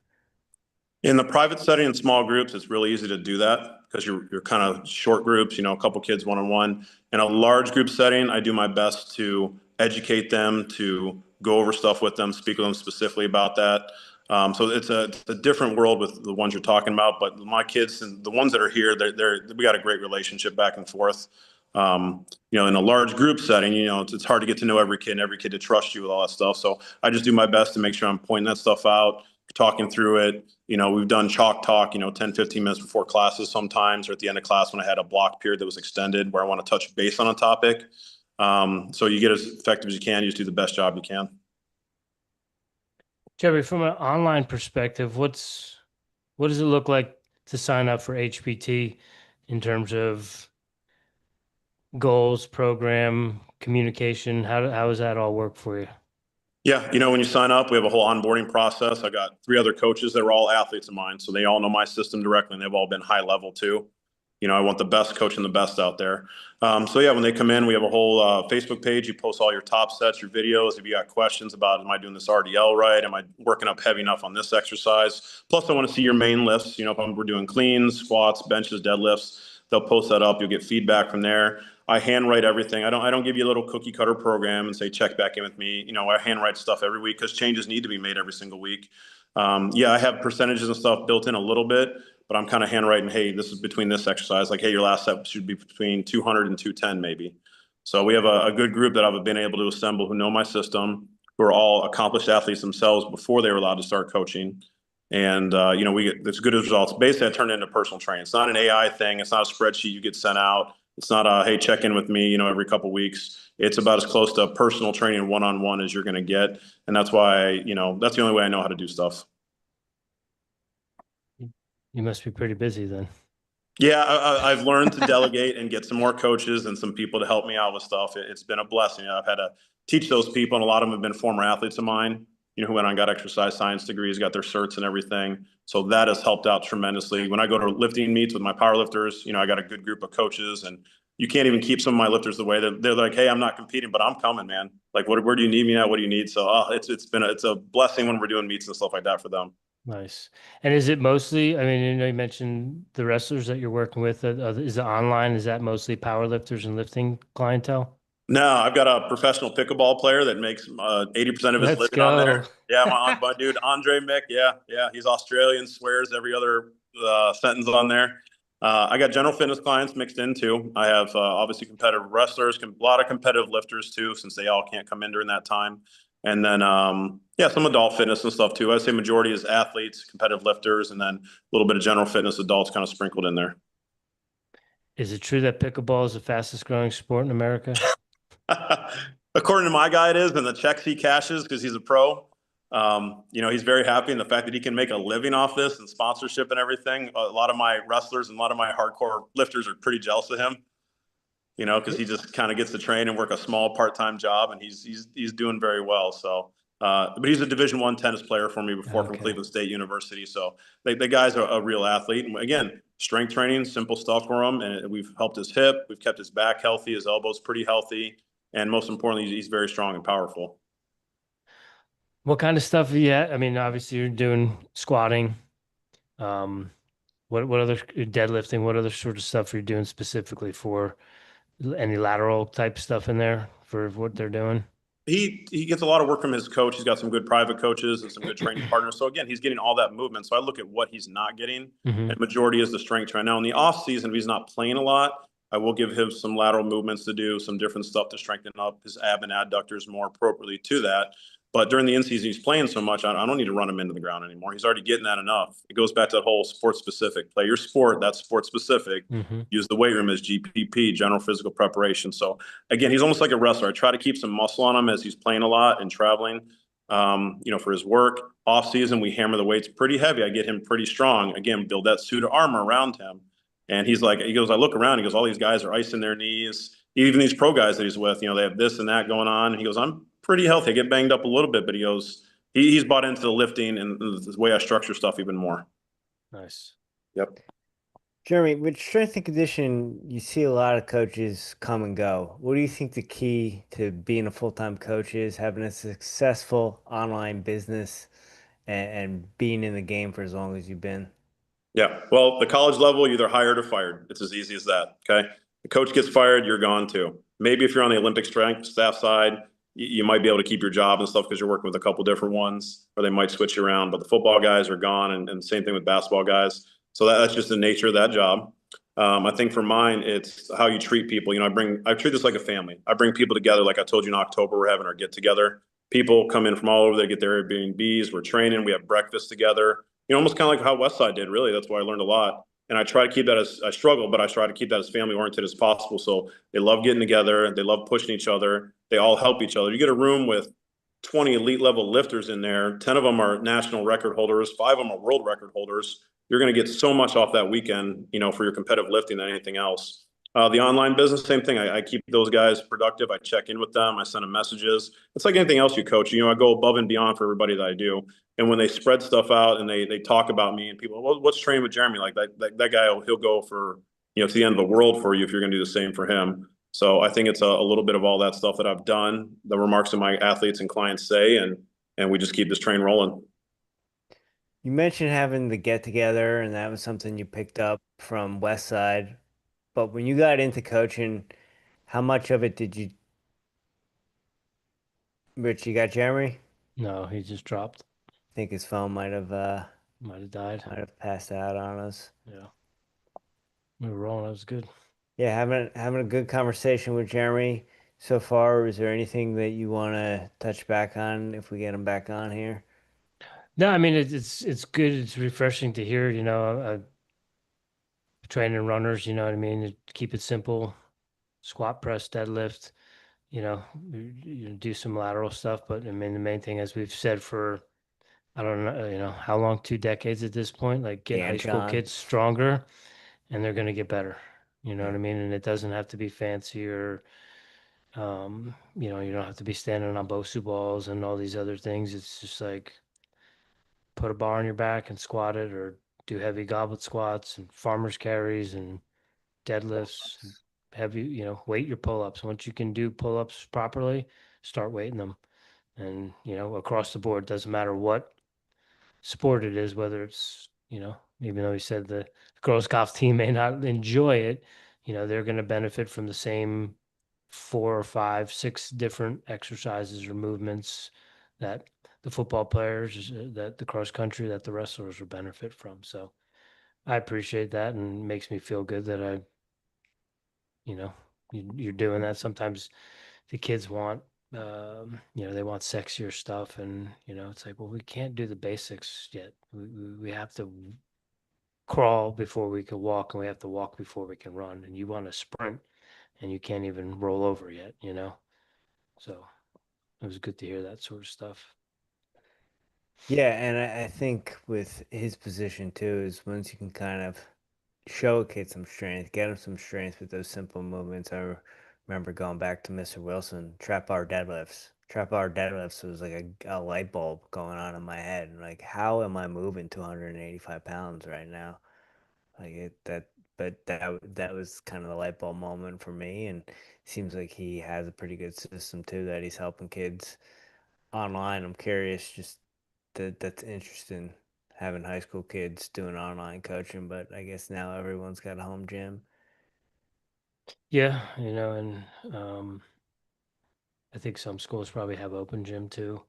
In the private setting in small groups, it's really easy to do that because you're kind of short groups, a couple kids one-on-one. In a large group setting, I do my best to educate them, to go over stuff with them, speak with them specifically about that. So it's a different world with the ones you're talking about. But my kids and the ones that are here, we got a great relationship back and forth. In a large group setting, it's hard to get to know every kid and every kid to trust you with all that stuff. So I just do my best to make sure I'm pointing that stuff out, talking through it. We've done chalk talk, 10, 15 minutes before classes sometimes, or at the end of class when I had a block period that was extended where I want to touch base on a topic. So you get as effective as you can. You just do the best job you can. Jeremy, from an online perspective, what does it look like to sign up for HPT in terms of goals, program, communication? How does that all work for you? Yeah, when you sign up, we have a whole onboarding process. I got 3 other coaches that are all athletes of mine, so they all know my system directly, and they've all been high level too. I want the best coach and the best out there. So yeah, when they come in, we have a whole Facebook page. You post all your top sets, your videos. If you got questions about, am I doing this RDL right? Am I working up heavy enough on this exercise? Plus, I want to see your main lifts. If we're doing cleans, squats, benches, deadlifts, they'll post that up. You'll get feedback from there. I handwrite everything. I don't give you a little cookie cutter program and say, check back in with me. I handwrite stuff every week because changes need to be made every single week. Yeah, I have percentages and stuff built in a little bit, but I'm kind of handwriting, hey, this is between this exercise. Like, hey, your last set should be between 200 and 210 maybe. So we have a good group that I've been able to assemble who know my system, who are all accomplished athletes themselves before they were allowed to start coaching. And, we get this good results. Basically, I turned it into personal training. It's not an AI thing. It's not a spreadsheet you get sent out. It's not a, hey, check in with me, every couple of weeks. It's about as close to personal training one-on-one as you're going to get. And that's why, that's the only way I know how to do stuff. You must be pretty busy then. Yeah, I've learned to delegate and get some more coaches and some people to help me out with stuff. It's been a blessing. I've had to teach those people, and a lot of them have been former athletes of mine, who went on, got exercise science degrees, got their certs and everything. So that has helped out tremendously. When I go to lifting meets with my power lifters, I got a good group of coaches, and you can't even keep some of my lifters the way they're like, hey, I'm not competing, but I'm coming, man. Like, where do you need me at? What do you need? So it's a blessing when we're doing meets and stuff like that for them. Nice. And is it mostly, I mean, you mentioned the wrestlers that you're working with. Is it online? Is that mostly power lifters and lifting clientele? No, I've got a professional pickleball player that makes 80% of his Let's living on go. there. Yeah, my dude Andre Mick. Yeah, he's Australian, swears every other sentence on there. I got general fitness clients mixed in too. I have obviously competitive wrestlers, a lot of competitive lifters too, since they all can't come in during that time. And then some adult fitness and stuff too. I'd say majority is athletes, competitive lifters, and then a little bit of general fitness adults kind of sprinkled in there. Is it true that pickleball is the fastest growing sport in America? According to my guy, it is, and the checks he cashes because he's a pro. He's very happy in the fact that he can make a living off this and sponsorship and everything. A lot of my wrestlers and a lot of my hardcore lifters are pretty jealous of him. Because he just kind of gets to train and work a small part-time job, and he's doing very well. So, but he's a Division I tennis player for me before from Cleveland State University. So the guy's a real athlete. And again, strength training, simple stuff for him, and we've helped his hip, we've kept his back healthy, his elbows pretty healthy, and most importantly, he's very strong and powerful. What kind of stuff? Yeah, I mean, obviously you're doing squatting. What other deadlifting? What other sort of stuff are you doing specifically for any lateral type stuff in there for what they're doing? He gets a lot of work from his coach. He's got some good private coaches and some good training partners. So again, he's getting all that movement. So I look at what he's not getting, Mm-hmm. and majority is the strength train. Now in the off season, if he's not playing a lot, I will give him some lateral movements to do, some different stuff to strengthen up his ab and adductors more appropriately to that. But during the in season, he's playing so much, I don't need to run him into the ground anymore. He's already getting that enough. It goes back to that whole sport specific. Play your sport. That's sport specific. Mm-hmm. Use the weight room as GPP, general physical preparation. So again, he's almost like a wrestler. I try to keep some muscle on him as he's playing a lot and traveling. For his work. Off season, we hammer the weights pretty heavy. I get him pretty strong. Again, build that suit of armor around him. And he goes, I look around, he goes, all these guys are icing their knees. Even these pro guys that he's with, they have this and that going on. And he goes, I'm pretty healthy. I get banged up a little bit, but he goes, he's bought into the lifting and the way I structure stuff even more. Nice. Yep. Jeremy, with strength and conditioning, you see a lot of coaches come and go. What do you think the key to being a full-time coach is, having a successful online business and being in the game for as long as you've been? Yeah. Well, the college level, you're either hired or fired. It's as easy as that. Okay. The coach gets fired, you're gone too. Maybe if you're on the Olympic strength staff side, you might be able to keep your job and stuff because you're working with a couple different ones, or they might switch you around. But the football guys are gone, and same thing with basketball guys. So that's just the nature of that job. I think for mine, it's how you treat people. I treat this like a family. I bring people together. Like I told you in October, we're having our get together. People come in from all over. They get their Airbnbs. We're training. We have breakfast together. Almost kind of like how Westside did, really. That's why I learned a lot. And I try to keep that I struggle, but I try to keep that as family oriented as possible. So they love getting together. They love pushing each other. They all help each other. You get a room with 20 elite level lifters in there. 10 of them are national record holders. 5 of them are world record holders. You're going to get so much off that weekend, for your competitive lifting than anything else. The online business, same thing. I keep those guys productive. I check in with them. I send them messages. It's like anything else you coach. I go above and beyond for everybody that I do. And when they spread stuff out and they talk about me and people, well, what's training with Jeremy? Like that guy, he'll go for, to the end of the world for you if you're going to do the same for him. So I think it's a little bit of all that stuff that I've done, the remarks that my athletes and clients say, and we just keep this train rolling. You mentioned having the get together, and that was something you picked up from Westside. But when you got into coaching, how much of it did you, Rich, you got Jeremy? No, he just dropped. I think his phone might have Might have died. Might have passed out on us. Yeah. We were rolling. That was good. Yeah, having a good conversation with Jeremy so far. Is there anything that you want to touch back on if we get him back on here? No, I mean it's good. It's refreshing to hear. Training runners. You know what I mean. Keep it simple. Squat, press, deadlift. Do some lateral stuff. But I mean, the main thing, as we've said for I don't know, how long, 2 decades at this point. Like get Dan high school John. kids stronger, and they're gonna get better. You know Yeah. what I mean. And it doesn't have to be fancy or you don't have to be standing on Bosu balls and all these other things. It's just like put a bar on your back and squat it, or do heavy goblet squats and farmer's carries and deadlifts, heavy, weight your pull-ups. Once you can do pull-ups properly, start weighting them. And, across the board, doesn't matter what sport it is, whether it's, even though he said the girls golf team may not enjoy it, they're going to benefit from the same 4 or 5, 6 different exercises or movements that the football players, that the cross country, that the wrestlers will benefit from. So I appreciate that, and it makes me feel good that you're doing that. Sometimes the kids want, they want sexier stuff, and it's like, well, we can't do the basics yet. We have to crawl before we can walk, and we have to walk before we can run. And you want to sprint, and you can't even roll over yet. So it was good to hear that sort of stuff. Yeah, and I think with his position too is once you can kind of show a kid some strength, get him some strength with those simple movements. I remember going back to Mr. Wilson, trap bar deadlifts. Trap bar deadlifts was like a light bulb going on in my head. Like, how am I moving 285 pounds right now? Like but that was kind of the light bulb moment for me. And it seems like he has a pretty good system too that he's helping kids online. I'm curious, just that's interesting having high school kids doing online coaching, but I guess now everyone's got a home gym. Yeah, and I think some schools probably have open gym too.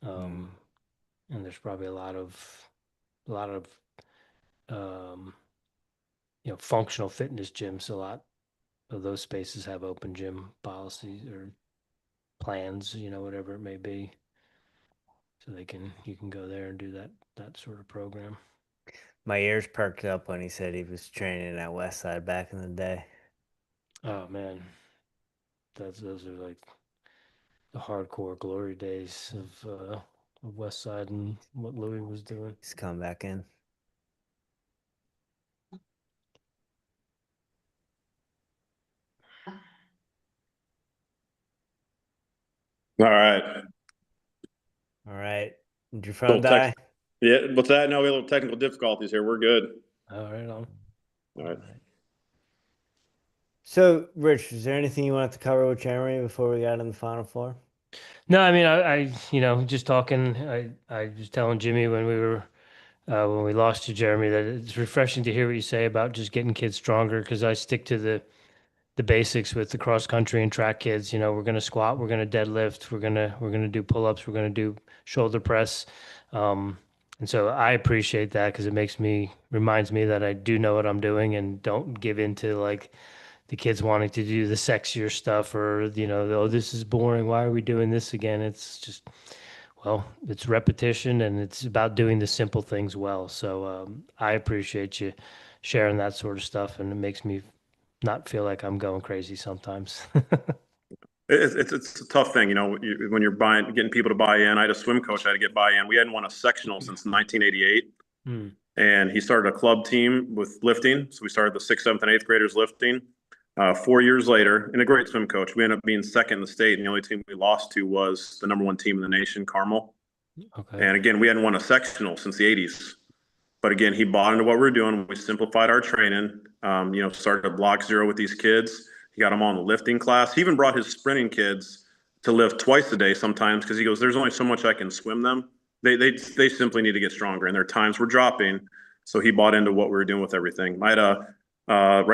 Mm. Um, and there's probably a lot of um, functional fitness gyms. A lot of those spaces have open gym policies or plans, whatever it may be. So you can go there and do that sort of program. My ears perked up when he said he was training at Westside back in the day. Oh man, those are like the hardcore glory days of West Side and what Louis was doing. He's come back in. All right. All right. Did your phone Little tech. die? Yeah. What's that? No, we have a little technical difficulties here. We're good. All right, on. All right. So, Rich, is there anything you wanted to cover with Jeremy before we got in the final four? No, I mean, just talking. I was telling Jimmy when we lost to Jeremy that it's refreshing to hear what you say about just getting kids stronger, because I stick to the basics with the cross country and track kids. We're gonna squat, we're gonna deadlift, we're gonna do pull ups, we're gonna do shoulder press, and so I appreciate that because reminds me that I do know what I'm doing and don't give in to like the kids wanting to do the sexier stuff, or oh, this is boring, why are we doing this again? It's just, well, it's repetition, and it's about doing the simple things well. So I appreciate you sharing that sort of stuff, and it makes me not feel like I'm going crazy sometimes. It's a tough thing, when you're getting people to buy in. I had a swim coach I had to get buy-in. We hadn't won a sectional since 1988. Hmm. And he started a club team with lifting. So we started the sixth, seventh, and eighth graders lifting. 4 years later, and a great swim coach, we ended up being second in the state. And the only team we lost to was the #1 team in the nation, Carmel. Okay. And again, we hadn't won a sectional since the 80s. But again, he bought into what we were doing. We simplified our training, started a block zero with these kids. He got them all in the lifting class. He even brought his sprinting kids to lift twice a day sometimes, because he goes, there's only so much I can swim them. They simply need to get stronger, and their times were dropping. So he bought into what we were doing with everything. Right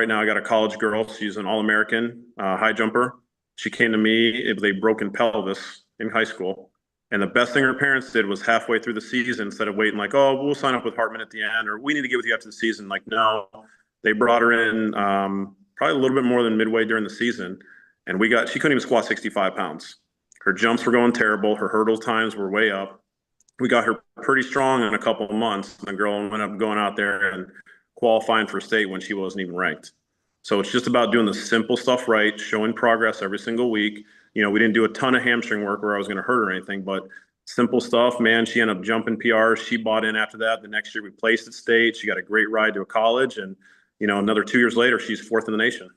now I got a college girl. She's an All-American high jumper. She came to me with a broken pelvis in high school. And the best thing her parents did was halfway through the season, instead of waiting like, oh, we'll sign up with Hartman at the end, or we need to get with you after the season. Like, no, they brought her in probably a little bit more than midway during the season. And she couldn't even squat 65 pounds. Her jumps were going terrible. Her hurdle times were way up. We got her pretty strong in a couple of months. And the girl ended up going out there and qualifying for state when she wasn't even ranked. So it's just about doing the simple stuff right, showing progress every single week. We didn't do a ton of hamstring work where I was going to hurt her or anything, but simple stuff, man. She ended up jumping PRs. She bought in after that. The next year we placed at state. She got a great ride to a college. And, another 2 years later, she's fourth in the nation.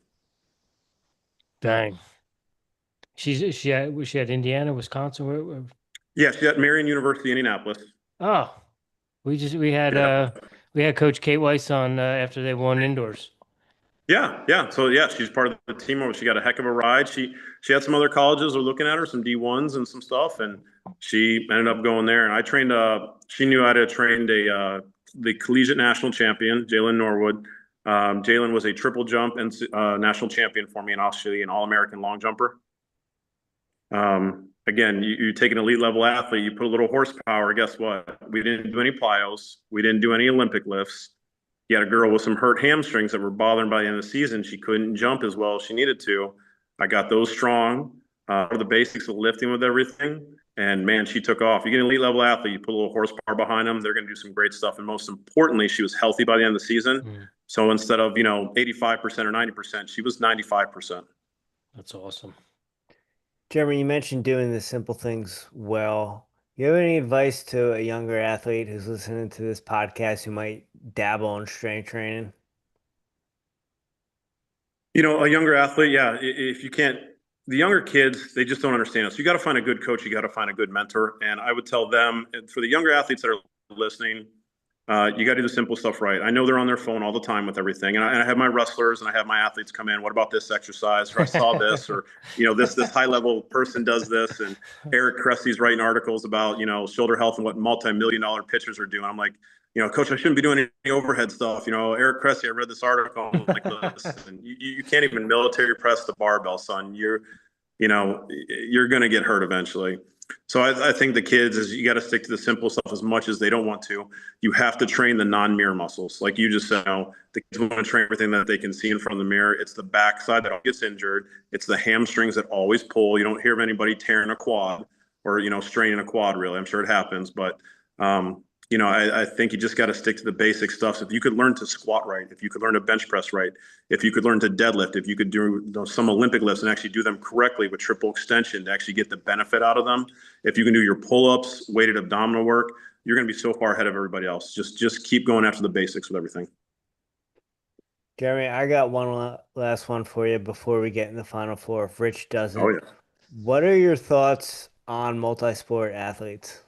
Dang. She had Indiana, Wisconsin. Yeah, she's at Marion University, Indianapolis. Oh, we had Coach Kate Weiss on after they won indoors. Yeah. So yeah, she's part of the team. She got a heck of a ride. She had some other colleges were looking at her, some D1s and some stuff, and she ended up going there. And I trained. She knew how to train the collegiate national champion, Jalen Norwood. Jalen was a triple jump and national champion for me in Australia, an All-American long jumper. Again, you take an elite level athlete, you put a little horsepower. Guess what? We didn't do any plyos. We didn't do any Olympic lifts. You had a girl with some hurt hamstrings that were bothering by the end of the season. She couldn't jump as well as she needed to. I got those strong. The basics of lifting with everything. And man, she took off. You get an elite level athlete, you put a little horsepower behind them, they're going to do some great stuff. And most importantly, she was healthy by the end of the season. So instead of, 85% or 90%, she was 95%. That's awesome. Jeremy, you mentioned doing the simple things well. You have any advice to a younger athlete who's listening to this podcast who might dabble in strength training? A younger athlete, yeah, if you can't, the younger kids, they just don't understand it. So you got to find a good coach. You got to find a good mentor. And I would tell them, for the younger athletes that are listening, you got to do the simple stuff right. I know they're on their phone all the time with everything. And I have my wrestlers and I have my athletes come in. What about this exercise? Or I saw this, or, this high level person does this. And Eric Cressy's writing articles about, shoulder health and what multi-million-dollar pitchers are doing. I'm like, coach, I shouldn't be doing any overhead stuff. Eric Cressy, I read this article. I'm like, listen, you can't even military press the barbell, son. You're going to get hurt eventually. So I think the kids is you got to stick to the simple stuff as much as they don't want to. You have to train the non-mirror muscles. Like you just said, the kids want to train everything that they can see in front of the mirror. It's the backside that gets injured. It's the hamstrings that always pull. You don't hear of anybody tearing a quad or, straining a quad really. I'm sure it happens, but I think you just got to stick to the basic stuff. So if you could learn to squat right, if you could learn to bench press right, if you could learn to deadlift, if you could do some Olympic lifts and actually do them correctly with triple extension to actually get the benefit out of them, if you can do your pull-ups, weighted abdominal work, you're going to be so far ahead of everybody else. Just keep going after the basics with everything. Jeremy, I got one last one for you before we get in the final four. If Rich doesn't, Oh, yeah. What are your thoughts on multi-sport athletes?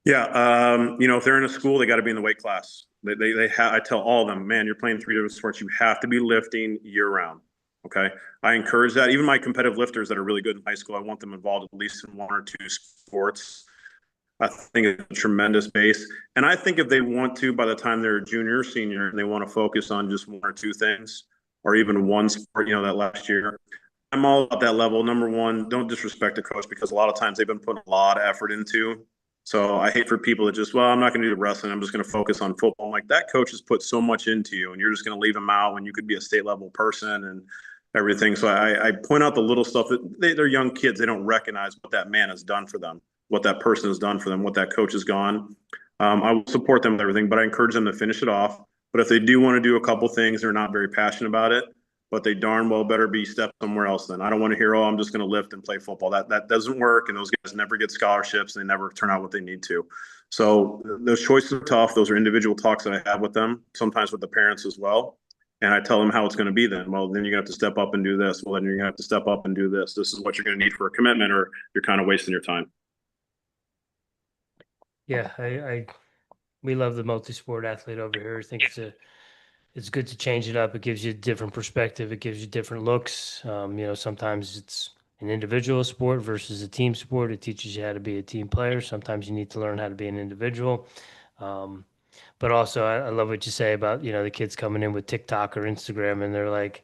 Yeah, if they're in a school, they got to be in the weight class. I tell all of them, man, you're playing 3 different sports. You have to be lifting year round. Okay. I encourage that. Even my competitive lifters that are really good in high school, I want them involved at least in 1 or 2 sports. I think it's a tremendous base. And I think if they want to, by the time they're a junior or senior, and they want to focus on just 1 or 2 things, or even one sport, that last year, I'm all about that level. Number one, don't disrespect the coach because a lot of times they've been putting a lot of effort into. So I hate for people that just, I'm not going to do the wrestling. I'm just going to focus on football. I'm like, that coach has put so much into you and you're just going to leave him out when you could be a state level person and everything. So I point out the little stuff that they're young kids. They don't recognize what that man has done for them, what that person has done for them, what that coach has gone. I will support them with everything, but I encourage them to finish it off. But if they do want to do a couple things, they're not very passionate about it, but they darn well better be stepped somewhere else then. I don't want to hear, I'm just going to lift and play football. That doesn't work, and those guys never get scholarships, and they never turn out what they need to. So those choices are tough. Those are individual talks that I have with them, sometimes with the parents as well. And I tell them how it's going to be then. Well, then you're going to have to step up and do this. Well, then you're going to have to step up and do this. This is what you're going to need for a commitment, or you're kind of wasting your time. Yeah, we love the multi-sport athlete over here. I think it's good to change it up. It gives you a different perspective. It gives you different looks. Sometimes it's an individual sport versus a team sport. It teaches you how to be a team player. Sometimes you need to learn how to be an individual. But also, I love what you say about, the kids coming in with TikTok or Instagram and they're like,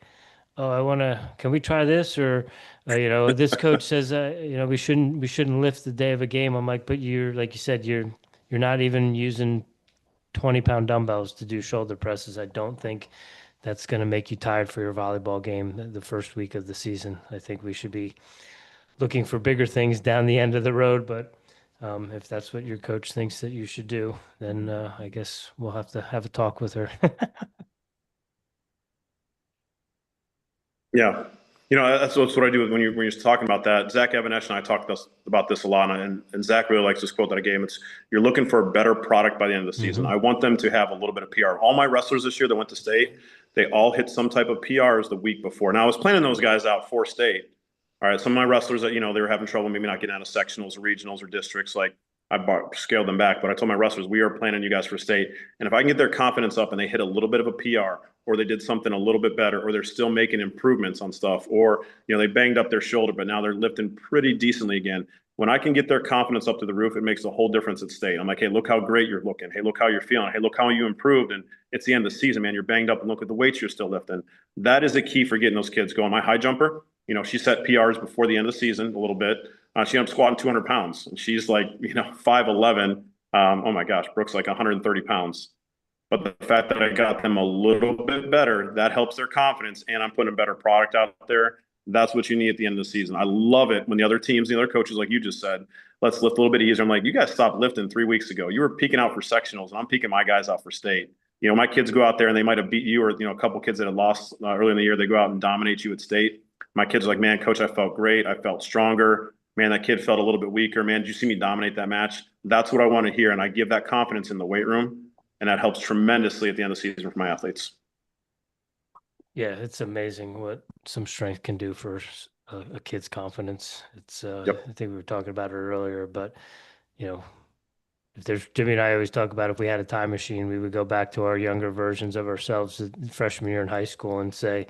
oh, can we try this? Or, this coach says, we shouldn't lift the day of a game. I'm like, but like you said, you're not even using 20-pound dumbbells to do shoulder presses. I don't think that's going to make you tired for your volleyball game the first week of the season. I think we should be looking for bigger things down the end of the road. But if that's what your coach thinks that you should do, then I guess we'll have to have a talk with her. Yeah. That's what I do when you're talking about that. Zach Evanesh and I talked about this a lot, and Zach really likes this quote that I gave him. It's, you're looking for a better product by the end of the season. I want them to have a little bit of PR. All my wrestlers this year that went to state, they all hit some type of PRs the week before. Now, I was planning those guys out for state. All right, some of my wrestlers that, they were having trouble maybe not getting out of sectionals or regionals or districts, like scaled them back. But I told my wrestlers, we are planning you guys for state. And if I can get their confidence up and they hit a little bit of a PR, or they did something a little bit better, or they're still making improvements on stuff, or they banged up their shoulder, but now they're lifting pretty decently again. When I can get their confidence up to the roof, it makes a whole difference at state. I'm like, hey, look how great you're looking. Hey, look how you're feeling. Hey, look how you improved. And it's the end of the season, man. You're banged up, and look at the weights you're still lifting. That is the key for getting those kids going. My high jumper, she set PRs before the end of the season a little bit. She ended up squatting 200 pounds, and she's like, 5'11". Oh my gosh, Brooke's like 130 pounds. But the fact that I got them a little bit better, that helps their confidence, and I'm putting a better product out there. That's what you need at the end of the season. I love it when the other teams, the other coaches, like you just said, let's lift a little bit easier. I'm like, you guys stopped lifting 3 weeks ago. You were peaking out for sectionals, and I'm peaking my guys out for state. My kids go out there and they might have beat you, or a couple kids that had lost early in the year, they go out and dominate you at state. My kids are like, man, coach, I felt great. I felt stronger. Man, that kid felt a little bit weaker. Man, did you see me dominate that match? That's what I want to hear, and I give that confidence in the weight room. And that helps tremendously at the end of the season for my athletes. Yeah, it's amazing what some strength can do for a kid's confidence. It's Yep. I think we were talking about it earlier, but if there's Jimmy and I always talk about if we had a time machine, we would go back to our younger versions of ourselves freshman year in high school and say,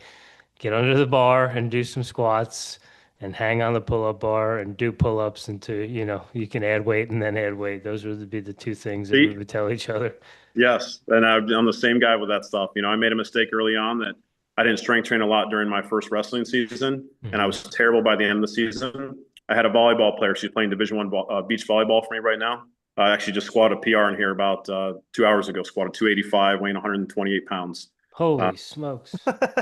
get under the bar and do some squats and hang on the pull-up bar and do pull-ups until you can add weight and then add weight. Those would be the two things that we would tell each other. Yes, and I'm the same guy with that stuff. I made a mistake early on that I didn't strength train a lot during my first wrestling season, and I was terrible by the end of the season. I had a volleyball player. She's playing Division I beach volleyball for me right now. I actually just squatted a PR in here about 2 hours ago. Squatted 285, weighing 128 pounds. Holy smokes!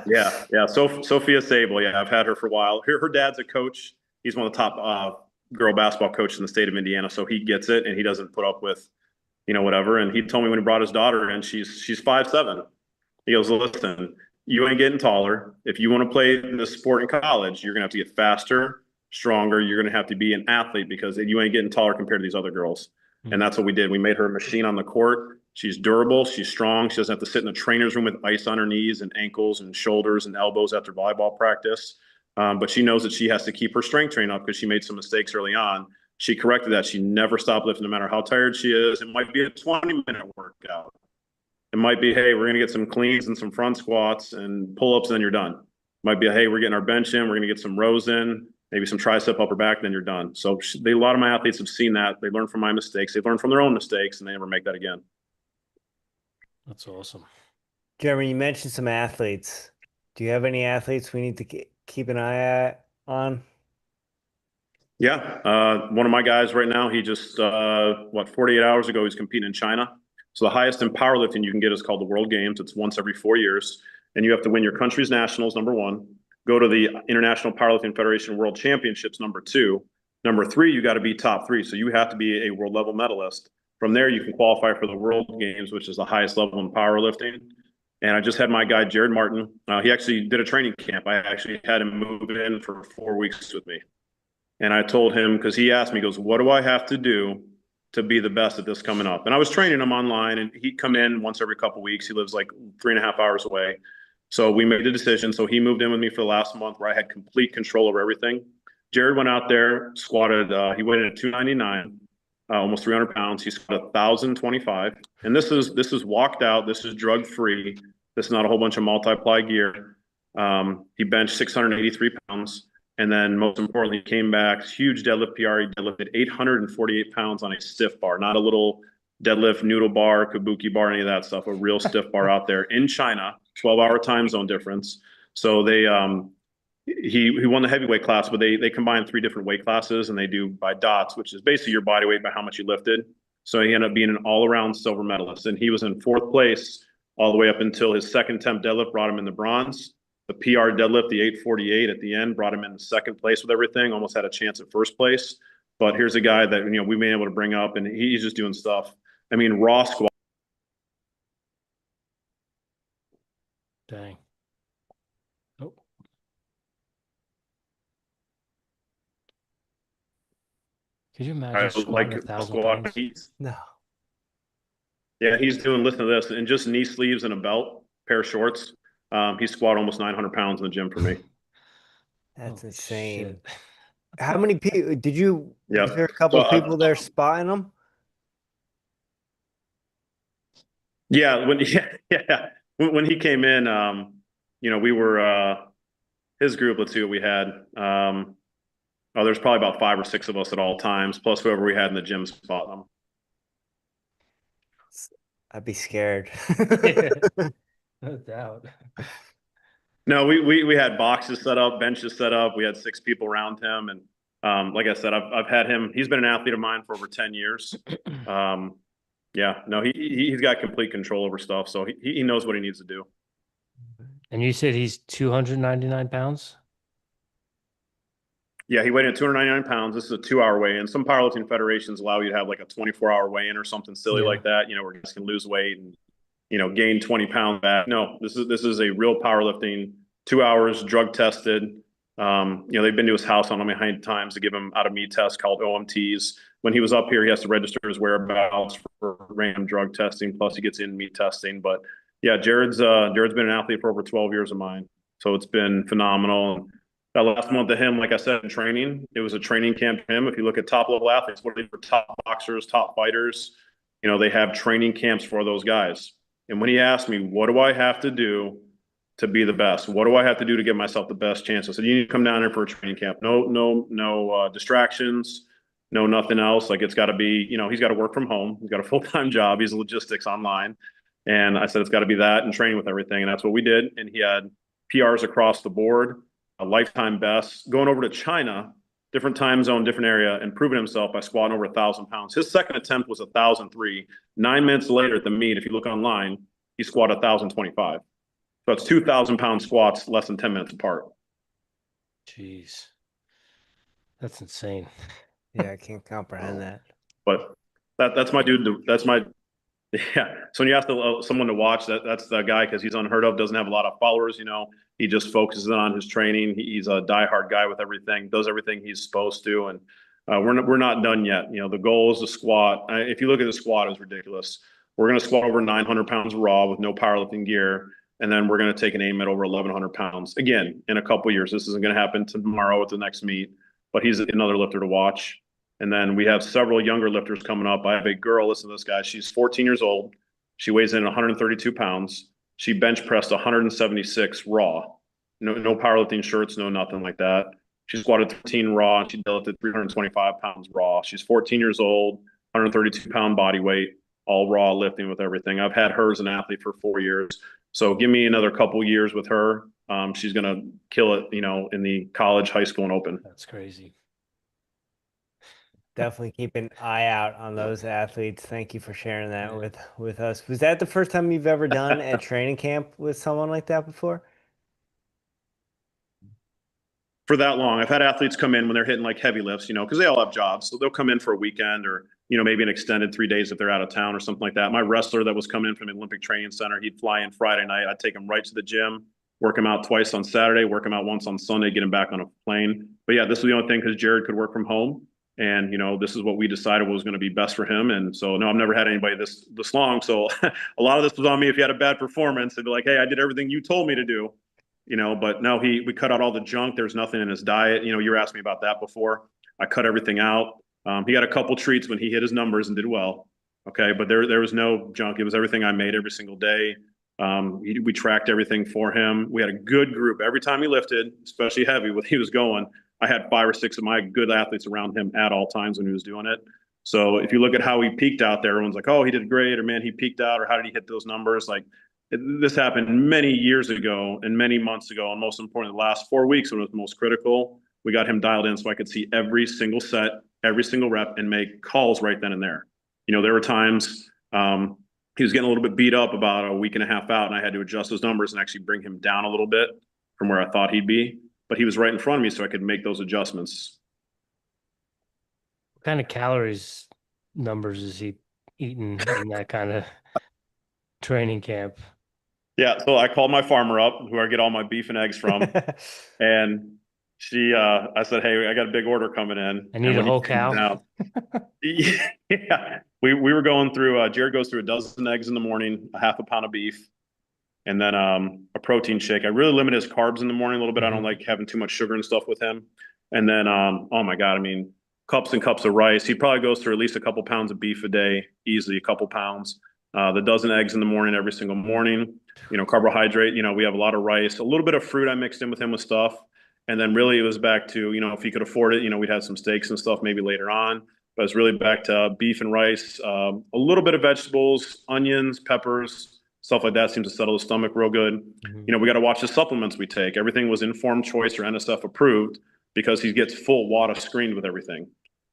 Yeah. Sophia Sable. Yeah, I've had her for a while. Her dad's a coach. He's one of the top girl basketball coaches in the state of Indiana, so he gets it, and he doesn't put up with whatever. And he told me when he brought his daughter in, she's 5'7". He goes, listen, you ain't getting taller. If you want to play this sport in college, you're gonna have to get faster, stronger. You're gonna have to be an athlete because you ain't getting taller compared to these other girls. And that's what we did. We made her a machine on the court. She's durable. She's strong. She doesn't have to sit in the trainer's room with ice on her knees and ankles and shoulders and elbows after volleyball practice. But she knows that she has to keep her strength training up because she made some mistakes early on. She corrected that. She never stopped lifting no matter how tired she is. It might be a 20-minute workout. It might be, hey, we're going to get some cleans and some front squats and pull-ups, and then you're done. It might be, hey, we're getting our bench in. We're going to get some rows in, maybe some tricep upper back, then you're done. So a lot of my athletes have seen that. They learn from my mistakes. They learn from their own mistakes, and they never make that again. That's awesome. Jeremy, you mentioned some athletes. Do you have any athletes we need to keep an eye on? Yeah. One of my guys right now, he just, 48 hours ago, he's competing in China. So the highest in powerlifting you can get is called the World Games. It's once every 4 years. And you have to win your country's nationals, number one. Go to the International Powerlifting Federation World Championships, number two. Number three, you got to be top three. So you have to be a world level medalist. From there, you can qualify for the World Games, which is the highest level in powerlifting. And I just had my guy, Jeremy Hartman. He actually did a training camp. I actually had him move in for 4 weeks with me. And I told him, because he asked me, he goes, what do I have to do to be the best at this coming up? And I was training him online, and he'd come in once every couple of weeks. He lives like 3.5 hours away. So we made a decision. So he moved in with me for the last month where I had complete control over everything. Jared went out there, squatted, he weighed in at 299, almost 300 pounds. He squatted 1,025. And this is walked out. This is drug free. This is not a whole bunch of multiply gear. He benched 683 pounds. And then most importantly, he came back, huge deadlift PR. He deadlifted 848 pounds on a stiff bar, not a little deadlift noodle bar, kabuki bar, any of that stuff, a real stiff bar out there in China, 12-hour time zone difference. So he won the heavyweight class, but they combine 3 different weight classes and they do by dots, which is basically your body weight by how much you lifted. So he ended up being an all-around silver medalist, and he was in 4th place all the way up until his second attempt deadlift brought him in the bronze. The PR deadlift, the 848 at the end, brought him in the 2nd place with everything. Almost had a chance at 1st place. But here's a guy that we've been able to bring up, and he's just doing stuff. I mean, raw squat. Dang. Oh. Could you imagine squatting 1,000 pounds? No. Yeah, he's doing, listen to this, and just knee sleeves and a belt, pair of shorts. He squatted almost 900 pounds in the gym for me. That's Holy insane. shit. How many people did you? Yeah. Was there a couple of people there spotting them? Yeah, when he came in, we were his group. Let's see what we had. There's probably about 5 or 6 of us at all times, plus whoever we had in the gym spotting them. I'd be scared. No doubt. No, we had boxes set up, benches set up. We had 6 people around him, and like I said, I've had him. He's been an athlete of mine for over 10 years. Yeah, no, he's got complete control over stuff, so he knows what he needs to do. And you said he's 299 pounds? Yeah, he weighed in at 299 pounds. This is a 2-hour weigh-in. Some powerlifting federations allow you to have like a 24-hour weigh-in or something silly like that, where guys can lose weight and gain 20 pounds back. No, this is a real powerlifting, 2 hours, drug tested. They've been to his house on how many times to give him out of meat tests called OMTs. When he was up here, he has to register his whereabouts for random drug testing. Plus, he gets in meat testing. But yeah, Jared's been an athlete for over 12 years of mine, so it's been phenomenal. That last month of him, like I said, in training, it was a training camp for him. If you look at top level athletes, what are they for? Top boxers, top fighters? They have training camps for those guys. And when he asked me, what do I have to do to be the best? What do I have to do to give myself the best chance? I said, you need to come down here for a training camp. No distractions, no nothing else. Like, it's got to be, he's got to work from home. He's got a full-time job. He's logistics online. And I said, it's got to be that and training with everything. And that's what we did. And he had PRs across the board, a lifetime best, going over to China, different time zone, different area, and proving himself by squatting over 1,000 pounds. His second attempt was 1,003. 9 minutes later at the meet, if you look online, he squatted 1,025. So it's 2,000 pound squats less than 10 minutes apart. Jeez. That's insane. Yeah, I can't comprehend that. But that's my dude. Yeah. So when you ask someone to watch, that's the guy, because he's unheard of, doesn't have a lot of followers. He just focuses on his training. He's a diehard guy with everything, does everything he's supposed to, and we're not done yet. The goal is to squat. If you look at the squat, it's ridiculous. We're going to squat over 900 pounds raw with no powerlifting gear, and then we're going to take an aim at over 1,100 pounds. Again, in a couple of years, this isn't going to happen tomorrow at the next meet, but he's another lifter to watch. And then we have several younger lifters coming up. I have a girl, listen to this guy. She's 14 years old. She weighs in 132 pounds. She bench pressed 176 raw. No powerlifting shirts, no nothing like that. She squatted 13 raw, and she deadlifted 325 pounds raw. She's 14 years old, 132 pound body weight, all raw lifting with everything. I've had her as an athlete for 4 years. So give me another couple years with her. She's going to kill it, in the college, high school, and open. That's crazy. Definitely keep an eye out on those athletes. Thank you for sharing that with us. Was that the first time you've ever done a training camp with someone like that before? For that long, I've had athletes come in when they're hitting like heavy lifts, because they all have jobs. So they'll come in for a weekend or, maybe an extended 3 days if they're out of town or something like that. My wrestler that was coming in from the Olympic Training Center, he'd fly in Friday night. I'd take him right to the gym, work him out twice on Saturday, work him out once on Sunday, get him back on a plane. But yeah, this was the only thing because Jared could work from home. And, this is what we decided was going to be best for him. And so, no, I've never had anybody this long. So a lot of this was on me. If you had a bad performance, it'd be like, hey, I did everything you told me to do, but no, we cut out all the junk. There's nothing in his diet. You were asking me about that before. I cut everything out. He got a couple treats when he hit his numbers and did well. Okay. But there was no junk. It was everything I made every single day. We tracked everything for him. We had a good group. Every time he lifted, especially heavy, when he was going, I had 5 or 6 of my good athletes around him at all times when he was doing it. So if you look at how he peaked out there, everyone's like, oh, he did great, or man, he peaked out, or how did he hit those numbers? Like, this happened many years ago and many months ago, and most importantly, the last 4 weeks when it was most critical, we got him dialed in so I could see every single set, every single rep, and make calls right then and there. There were times he was getting a little bit beat up about a week and a half out, and I had to adjust those numbers and actually bring him down a little bit from where I thought he'd be. But he was right in front of me, so I could make those adjustments. What kind of calories numbers is he eating in that kind of training camp? Yeah, so I called my farmer up, who I get all my beef and eggs from, and I said, "Hey, I got a big order coming in." I need a whole cow. Down, yeah, we were going through. Jared goes through a dozen eggs in the morning, a half a pound of beef, and then a protein shake. I really limit his carbs in the morning a little bit. I don't like having too much sugar and stuff with him. And then, oh my God, I mean, cups and cups of rice. He probably goes through at least a couple pounds of beef a day, easily a couple pounds. The dozen eggs in the morning, every single morning. Carbohydrate. We have a lot of rice, a little bit of fruit I mixed in with him with stuff. And then really it was back to, if he could afford it, we'd have some steaks and stuff maybe later on. But it's really back to beef and rice, a little bit of vegetables, onions, peppers, stuff like that seems to settle the stomach real good. We got to watch the supplements we take. Everything was informed choice or NSF approved because he gets full WADA screened with everything.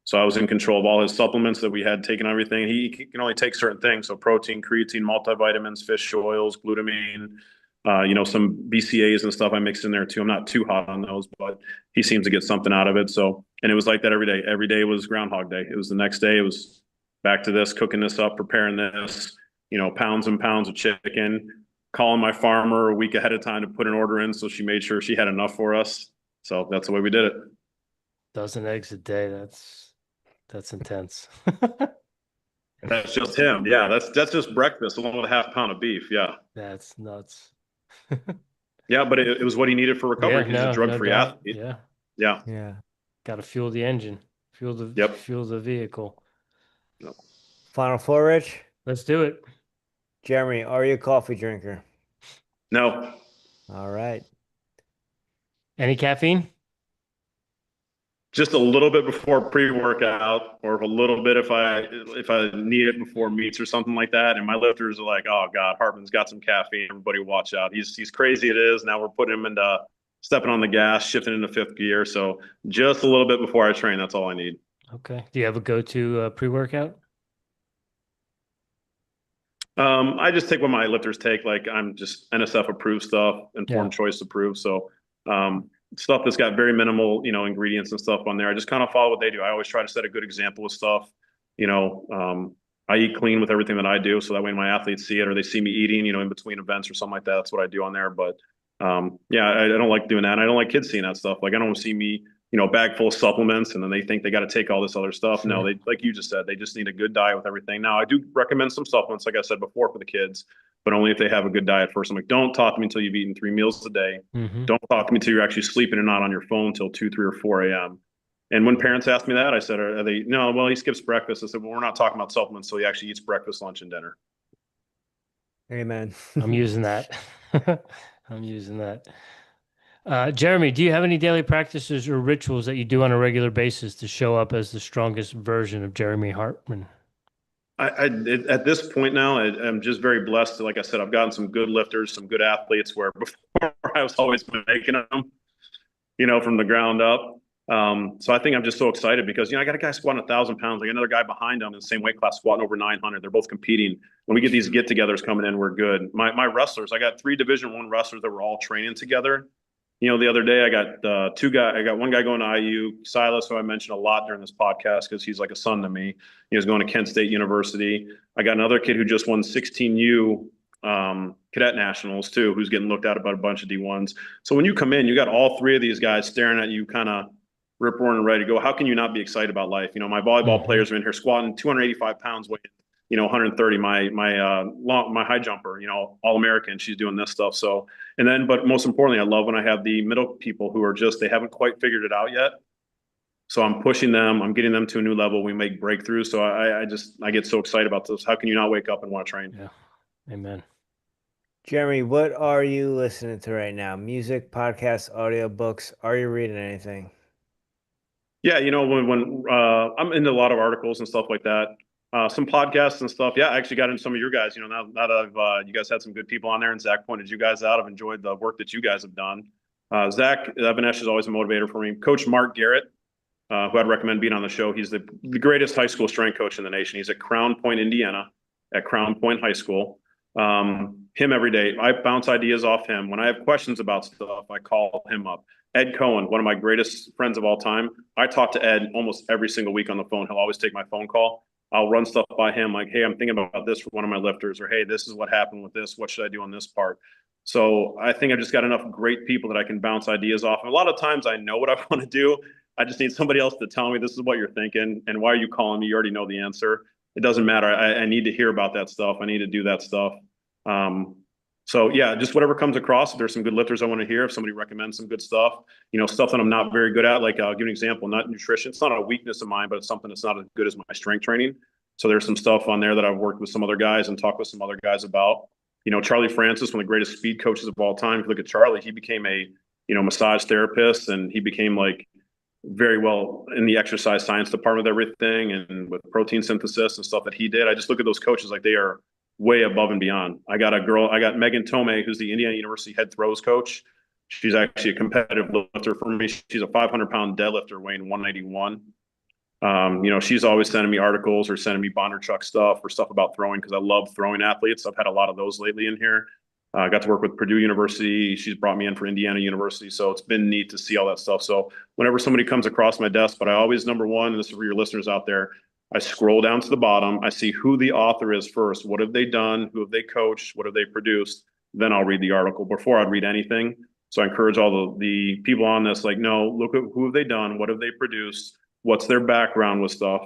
So I was in control of all his supplements that we had taken everything. He can only take certain things. So protein, creatine, multivitamins, fish oils, glutamine, some BCAAs and stuff I mixed in there too. I'm not too hot on those, but he seems to get something out of it. So, and it was like that every day. Every day was Groundhog Day. It was the next day. It was back to this, cooking this up, preparing this, pounds and pounds of chicken, calling my farmer a week ahead of time to put an order in. So she made sure she had enough for us. So that's the way we did it. Dozen eggs a day. That's intense. That's just him. Yeah, that's just breakfast along with a half pound of beef. Yeah. That's nuts. Yeah, but it was what he needed for recovery. He's a drug-free athlete. Yeah. Yeah. Yeah. Got to fuel the engine, fuel the vehicle. Yep. Final four, Rich? Let's do it. Jeremy, are you a coffee drinker? No. All right. Any caffeine? Just a little bit before pre-workout, or a little bit if I need it before meets or something like that. And my lifters are like, "Oh God, Hartman's got some caffeine. Everybody watch out. He's crazy. It is. Now we're putting him into stepping on the gas, shifting into fifth gear. So just a little bit before I train, that's all I need." Okay. Do you have a go-to pre-workout? I just take what my lifters take. Like I'm just NSF approved stuff, informed choice approved. So stuff that's got very minimal, ingredients and stuff on there. I just kind of follow what they do. I always try to set a good example with stuff. I eat clean with everything that I do, so that way my athletes see it or they see me eating, in between events or something like that. That's what I do on there. But I don't like doing that. And I don't like kids seeing that stuff. Like I don't see me, a bag full of supplements and then they think they got to take all this other stuff. Sure. No, they, like you just said, they just need a good diet with everything. Now I do recommend some supplements, like I said before, for the kids, but only if they have a good diet first. I'm like, don't talk to me until you've eaten 3 meals a day. Don't talk to me until you're actually sleeping and not on your phone until 2, 3, or 4 a.m. And when parents ask me that, I said, are they, no, well, he skips breakfast. I said, well, we're not talking about supplements until he actually eats breakfast, lunch, and dinner. Amen. I'm using that. I'm using that. Jeremy, do you have any daily practices or rituals that you do on a regular basis to show up as the strongest version of Jeremy Hartman? At this point now, I'm just very blessed. Like I said, I've gotten some good lifters, some good athletes where before I was always making them, from the ground up. So I think I'm just so excited because, I got a guy squatting 1,000 pounds, like another guy behind him in the same weight class squatting over 900. They're both competing. When we get these get-togethers coming in, we're good. My wrestlers, I got 3 Division I wrestlers that were all training together. The other day I got 2 guys. I got one guy going to IU, Silas, who I mentioned a lot during this podcast because he's like a son to me. He was going to Kent State University. I got another kid who just won 16U cadet nationals too, who's getting looked at about a bunch of D1s. So when you come in, you got all 3 of these guys staring at you, kind of rip roaring and ready to go. How can you not be excited about life? My volleyball players are in here squatting 285 pounds, weighing 130. My high jumper, All American, she's doing this stuff. So, but most importantly, I love when I have the middle people who are they haven't quite figured it out yet. So I'm pushing them, I'm getting them to a new level. We make breakthroughs. So I get so excited about this. How can you not wake up and want to train? Yeah. Amen. Jeremy, what are you listening to right now? Music, podcasts, audiobooks? Are you reading anything? Yeah, when I'm into a lot of articles and stuff like that. Some podcasts and stuff. Yeah, I actually got into some of your guys. Now that you guys had some good people on there, and Zach pointed you guys out. I've enjoyed the work that you guys have done. Zach Evanesh is always a motivator for me. Coach Mark Garrett, who I'd recommend being on the show. He's the greatest high school strength coach in the nation. He's at Crown Point, Indiana, at Crown Point High School. Him every day. I bounce ideas off him. When I have questions about stuff, I call him up. Ed Cohen, one of my greatest friends of all time. I talk to Ed almost every single week on the phone. He'll always take my phone call. I'll run stuff by him like, hey, I'm thinking about this for one of my lifters, or hey, this is what happened with this. What should I do on this part? So I think I've just got enough great people that I can bounce ideas off. And a lot of times I know what I want to do. I just need somebody else to tell me this is what you're thinking. And why are you calling me? You already know the answer. It doesn't matter. I need to hear about that stuff. I need to do that stuff. So yeah, just whatever comes across. If there's some good lifters I want to hear, if somebody recommends some good stuff, stuff that I'm not very good at, like I'll give an example, not nutrition. It's not a weakness of mine, but it's something that's not as good as my strength training. So there's some stuff on there that I've worked with some other guys and talked with some other guys about. Charlie Francis, one of the greatest speed coaches of all time. If you look at Charlie, he became a, massage therapist, and he became like very well in the exercise science department with everything and with protein synthesis and stuff that he did. I just look at those coaches like they are way above and beyond. I got Megan Tomei, who's the Indiana University head throws coach. She's actually a competitive lifter for me. She's a 500-pound deadlifter weighing 191. She's always sending me articles or sending me Bondarchuk stuff or stuff about throwing because I love throwing athletes. I've had a lot of those lately in here. I got to work with Purdue University. She's brought me in for Indiana University. So it's been neat to see all that stuff. So whenever somebody comes across my desk, but I always, number one, and this is for your listeners out there, I scroll down to the bottom. I see who the author is first. What have they done? Who have they coached? What have they produced? Then I'll read the article before I'd read anything. So I encourage all the people on this, like, no, look at who have they done? What have they produced? What's their background with stuff?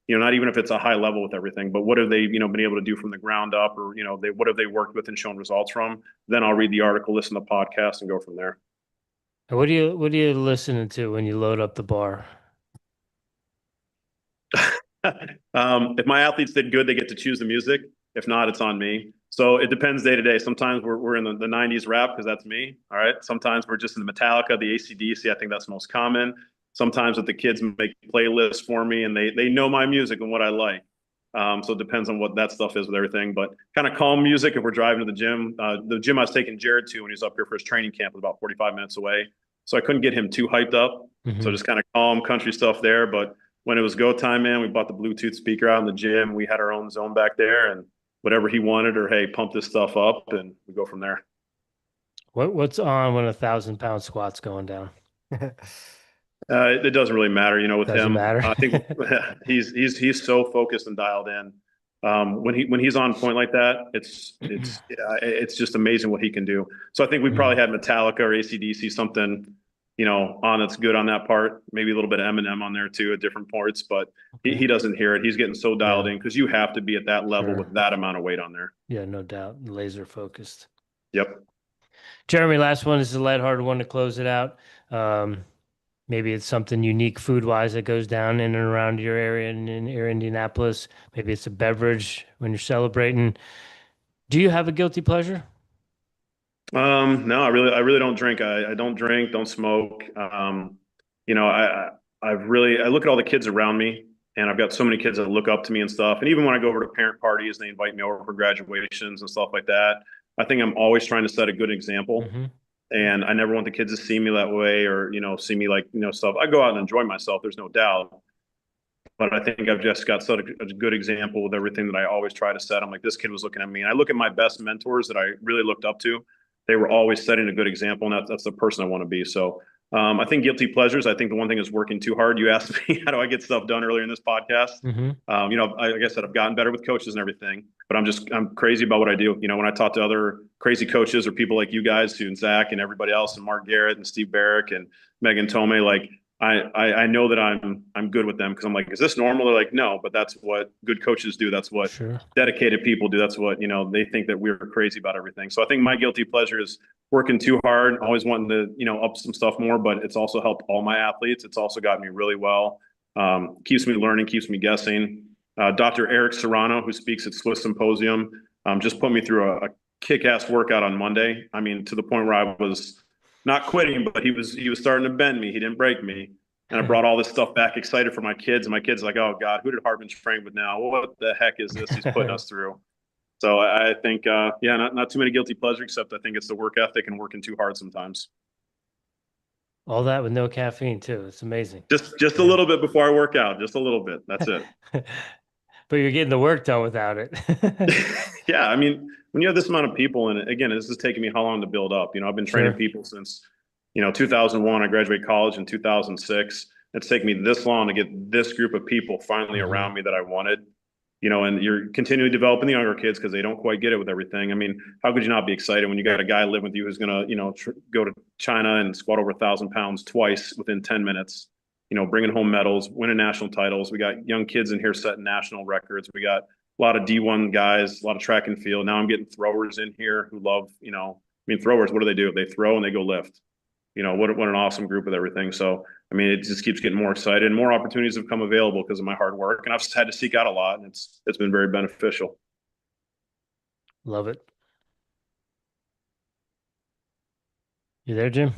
Not even if it's a high level with everything, but what have they, been able to do from the ground up, or, what have they worked with and shown results from? Then I'll read the article, listen to the podcast, and go from there. What are you listening to when you load up the bar? If my athletes did good, they get to choose the music. If not, it's on me. So it depends day to day. Sometimes we're in the 90s rap because that's me. All right. Sometimes we're just in the Metallica, the AC/DC. I think that's most common. Sometimes with the kids make playlists for me and they know my music and what I like. So it depends on what that stuff is with everything, but kind of calm music if we're driving to the gym. The gym I was taking Jared to when he was up here for his training camp was about 45 minutes away. So I couldn't get him too hyped up. Mm-hmm. So just kind of calm country stuff there. But when it was go time, man, we bought the Bluetooth speaker out in the gym. We had our own zone back there and whatever he wanted, or, hey, pump this stuff up, and we go from there. What's on when 1,000-pound squat's going down? It doesn't really matter, with doesn't him. Matter. I think he's so focused and dialed in. When he's on point like that, it's just amazing what he can do. So I think we probably had Metallica or AC/DC, something, on that's good on that part. Maybe a little bit of Eminem on there too at different parts, but he doesn't hear it. He's getting so dialed in because you have to be at that level with that amount of weight on there. Yeah, no doubt. Laser focused. Yep. Jeremy, last one. This is a lighthearted one to close it out. Maybe it's something unique food-wise that goes down in and around your area in Indianapolis. Maybe it's a beverage when you're celebrating. Do you have a guilty pleasure? No, I really don't drink. I don't drink, don't smoke. I look at all the kids around me, and I've got so many kids that look up to me and stuff. And even when I go over to parent parties, they invite me over for graduations and stuff like that. I think I'm always trying to set a good example. Mm-hmm. And I never want the kids to see me that way or, see me like, stuff. I go out and enjoy myself. There's no doubt. But I think I've just got such a good example with everything that I always try to set. I'm like, this kid was looking at me. And I look at my best mentors that I really looked up to. They were always setting a good example. And that's the person I want to be. So I think guilty pleasures. I think the one thing is working too hard. You asked me, how do I get stuff done earlier in this podcast? Mm-hmm. Like I said, I've gotten better with coaches and everything, but I'm crazy about what I do. When I talk to other crazy coaches or people like you guys, and Zach and everybody else, and Mark Garrett and Steve Barrick and Megan Tomei, like I know that I'm good with them because I'm like, is this normal? They're like, no, but that's what good coaches do. That's what dedicated people do. That's what, they think that we're crazy about everything. So I think my guilty pleasure is working too hard, always wanting to, up some stuff more, but it's also helped all my athletes. It's also got me really well. Keeps me learning, keeps me guessing. Dr. Eric Serrano, who speaks at Swiss Symposium, just put me through a kick-ass workout on Monday. I mean, to the point where I was not quitting, but he was starting to bend me. He didn't break me. And I brought all this stuff back, excited for my kids. And my kids like, oh God, who did Hartman train with now? What the heck is this he's putting us through? So I think, yeah, not too many guilty pleasures, except I think it's the work ethic and working too hard sometimes. All that with no caffeine too. It's amazing. Just a little bit before I work out, just a little bit. That's it. But you're getting the work done without it. Yeah, I mean, when you have this amount of people, and again, this is taking me how long to build up? I've been training Sure. people since, 2001. I graduated college in 2006. It's taken me this long to get this group of people finally around me that I wanted. And you're continually developing the younger kids because they don't quite get it with everything. I mean, how could you not be excited when you got a guy living with you who's going to, go to China and squat over 1,000 pounds twice within 10 minutes, bringing home medals, winning national titles. We got young kids in here setting national records. We got a lot of D1 guys, a lot of track and field. Now I'm getting throwers in here who love, throwers, what do? They throw and they go lift. What an awesome group with everything. So, I mean, it just keeps getting more excited and more opportunities have come available because of my hard work. And I've just had to seek out a lot, and it's been very beneficial. Love it. You there, Jim?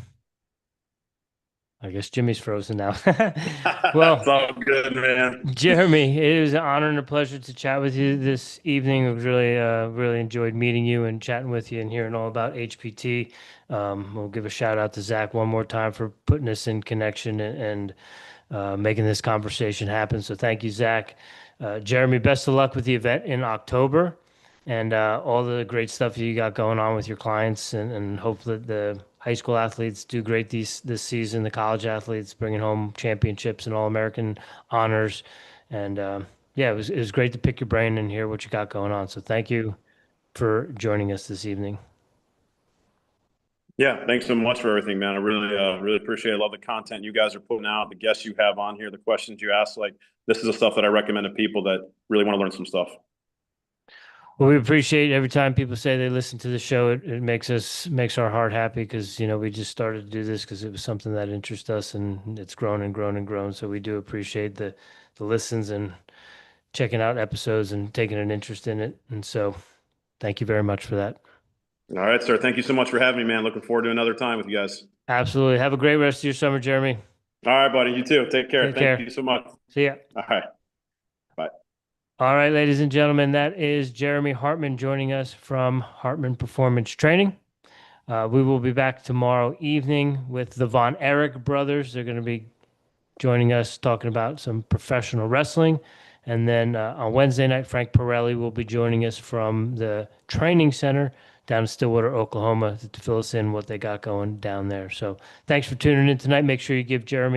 I guess Jimmy's frozen now. Well, it's all good, man. Jeremy, it was an honor and a pleasure to chat with you this evening. I was really enjoyed meeting you and chatting with you and hearing all about HPT. We'll give a shout out to Zach one more time for putting us in connection and making this conversation happen. So thank you, Zach. Jeremy, best of luck with the event in October and all the great stuff you got going on with your clients, and hope that the high school athletes do great this season, the college athletes bringing home championships and All-American honors. And yeah, it was great to pick your brain and hear what you got going on. So thank you for joining us this evening. Yeah, thanks so much for everything, man. I really appreciate it. I love the content you guys are putting out, the guests you have on here, the questions you ask. Like, this is the stuff that I recommend to people that really want to learn some stuff. Well, we appreciate every time people say they listen to the show. It makes our heart happy because, we just started to do this because it was something that interests us, and it's grown and grown and grown. So we do appreciate the listens and checking out episodes and taking an interest in it. And so thank you very much for that. All right, sir. Thank you so much for having me, man. Looking forward to another time with you guys. Absolutely. Have a great rest of your summer, Jeremy. All right, buddy. You too. Take care. Thank you so much. See ya. All right. Bye. All right, ladies and gentlemen, that is Jeremy Hartman joining us from Hartman Performance Training. We will be back tomorrow evening with the Von Erich brothers. They're going to be joining us talking about some professional wrestling. And then on Wednesday night, Frank Pirelli will be joining us from the training center down in Stillwater, Oklahoma, to fill us in what they got going down there. So thanks for tuning in tonight. Make sure you give Jeremy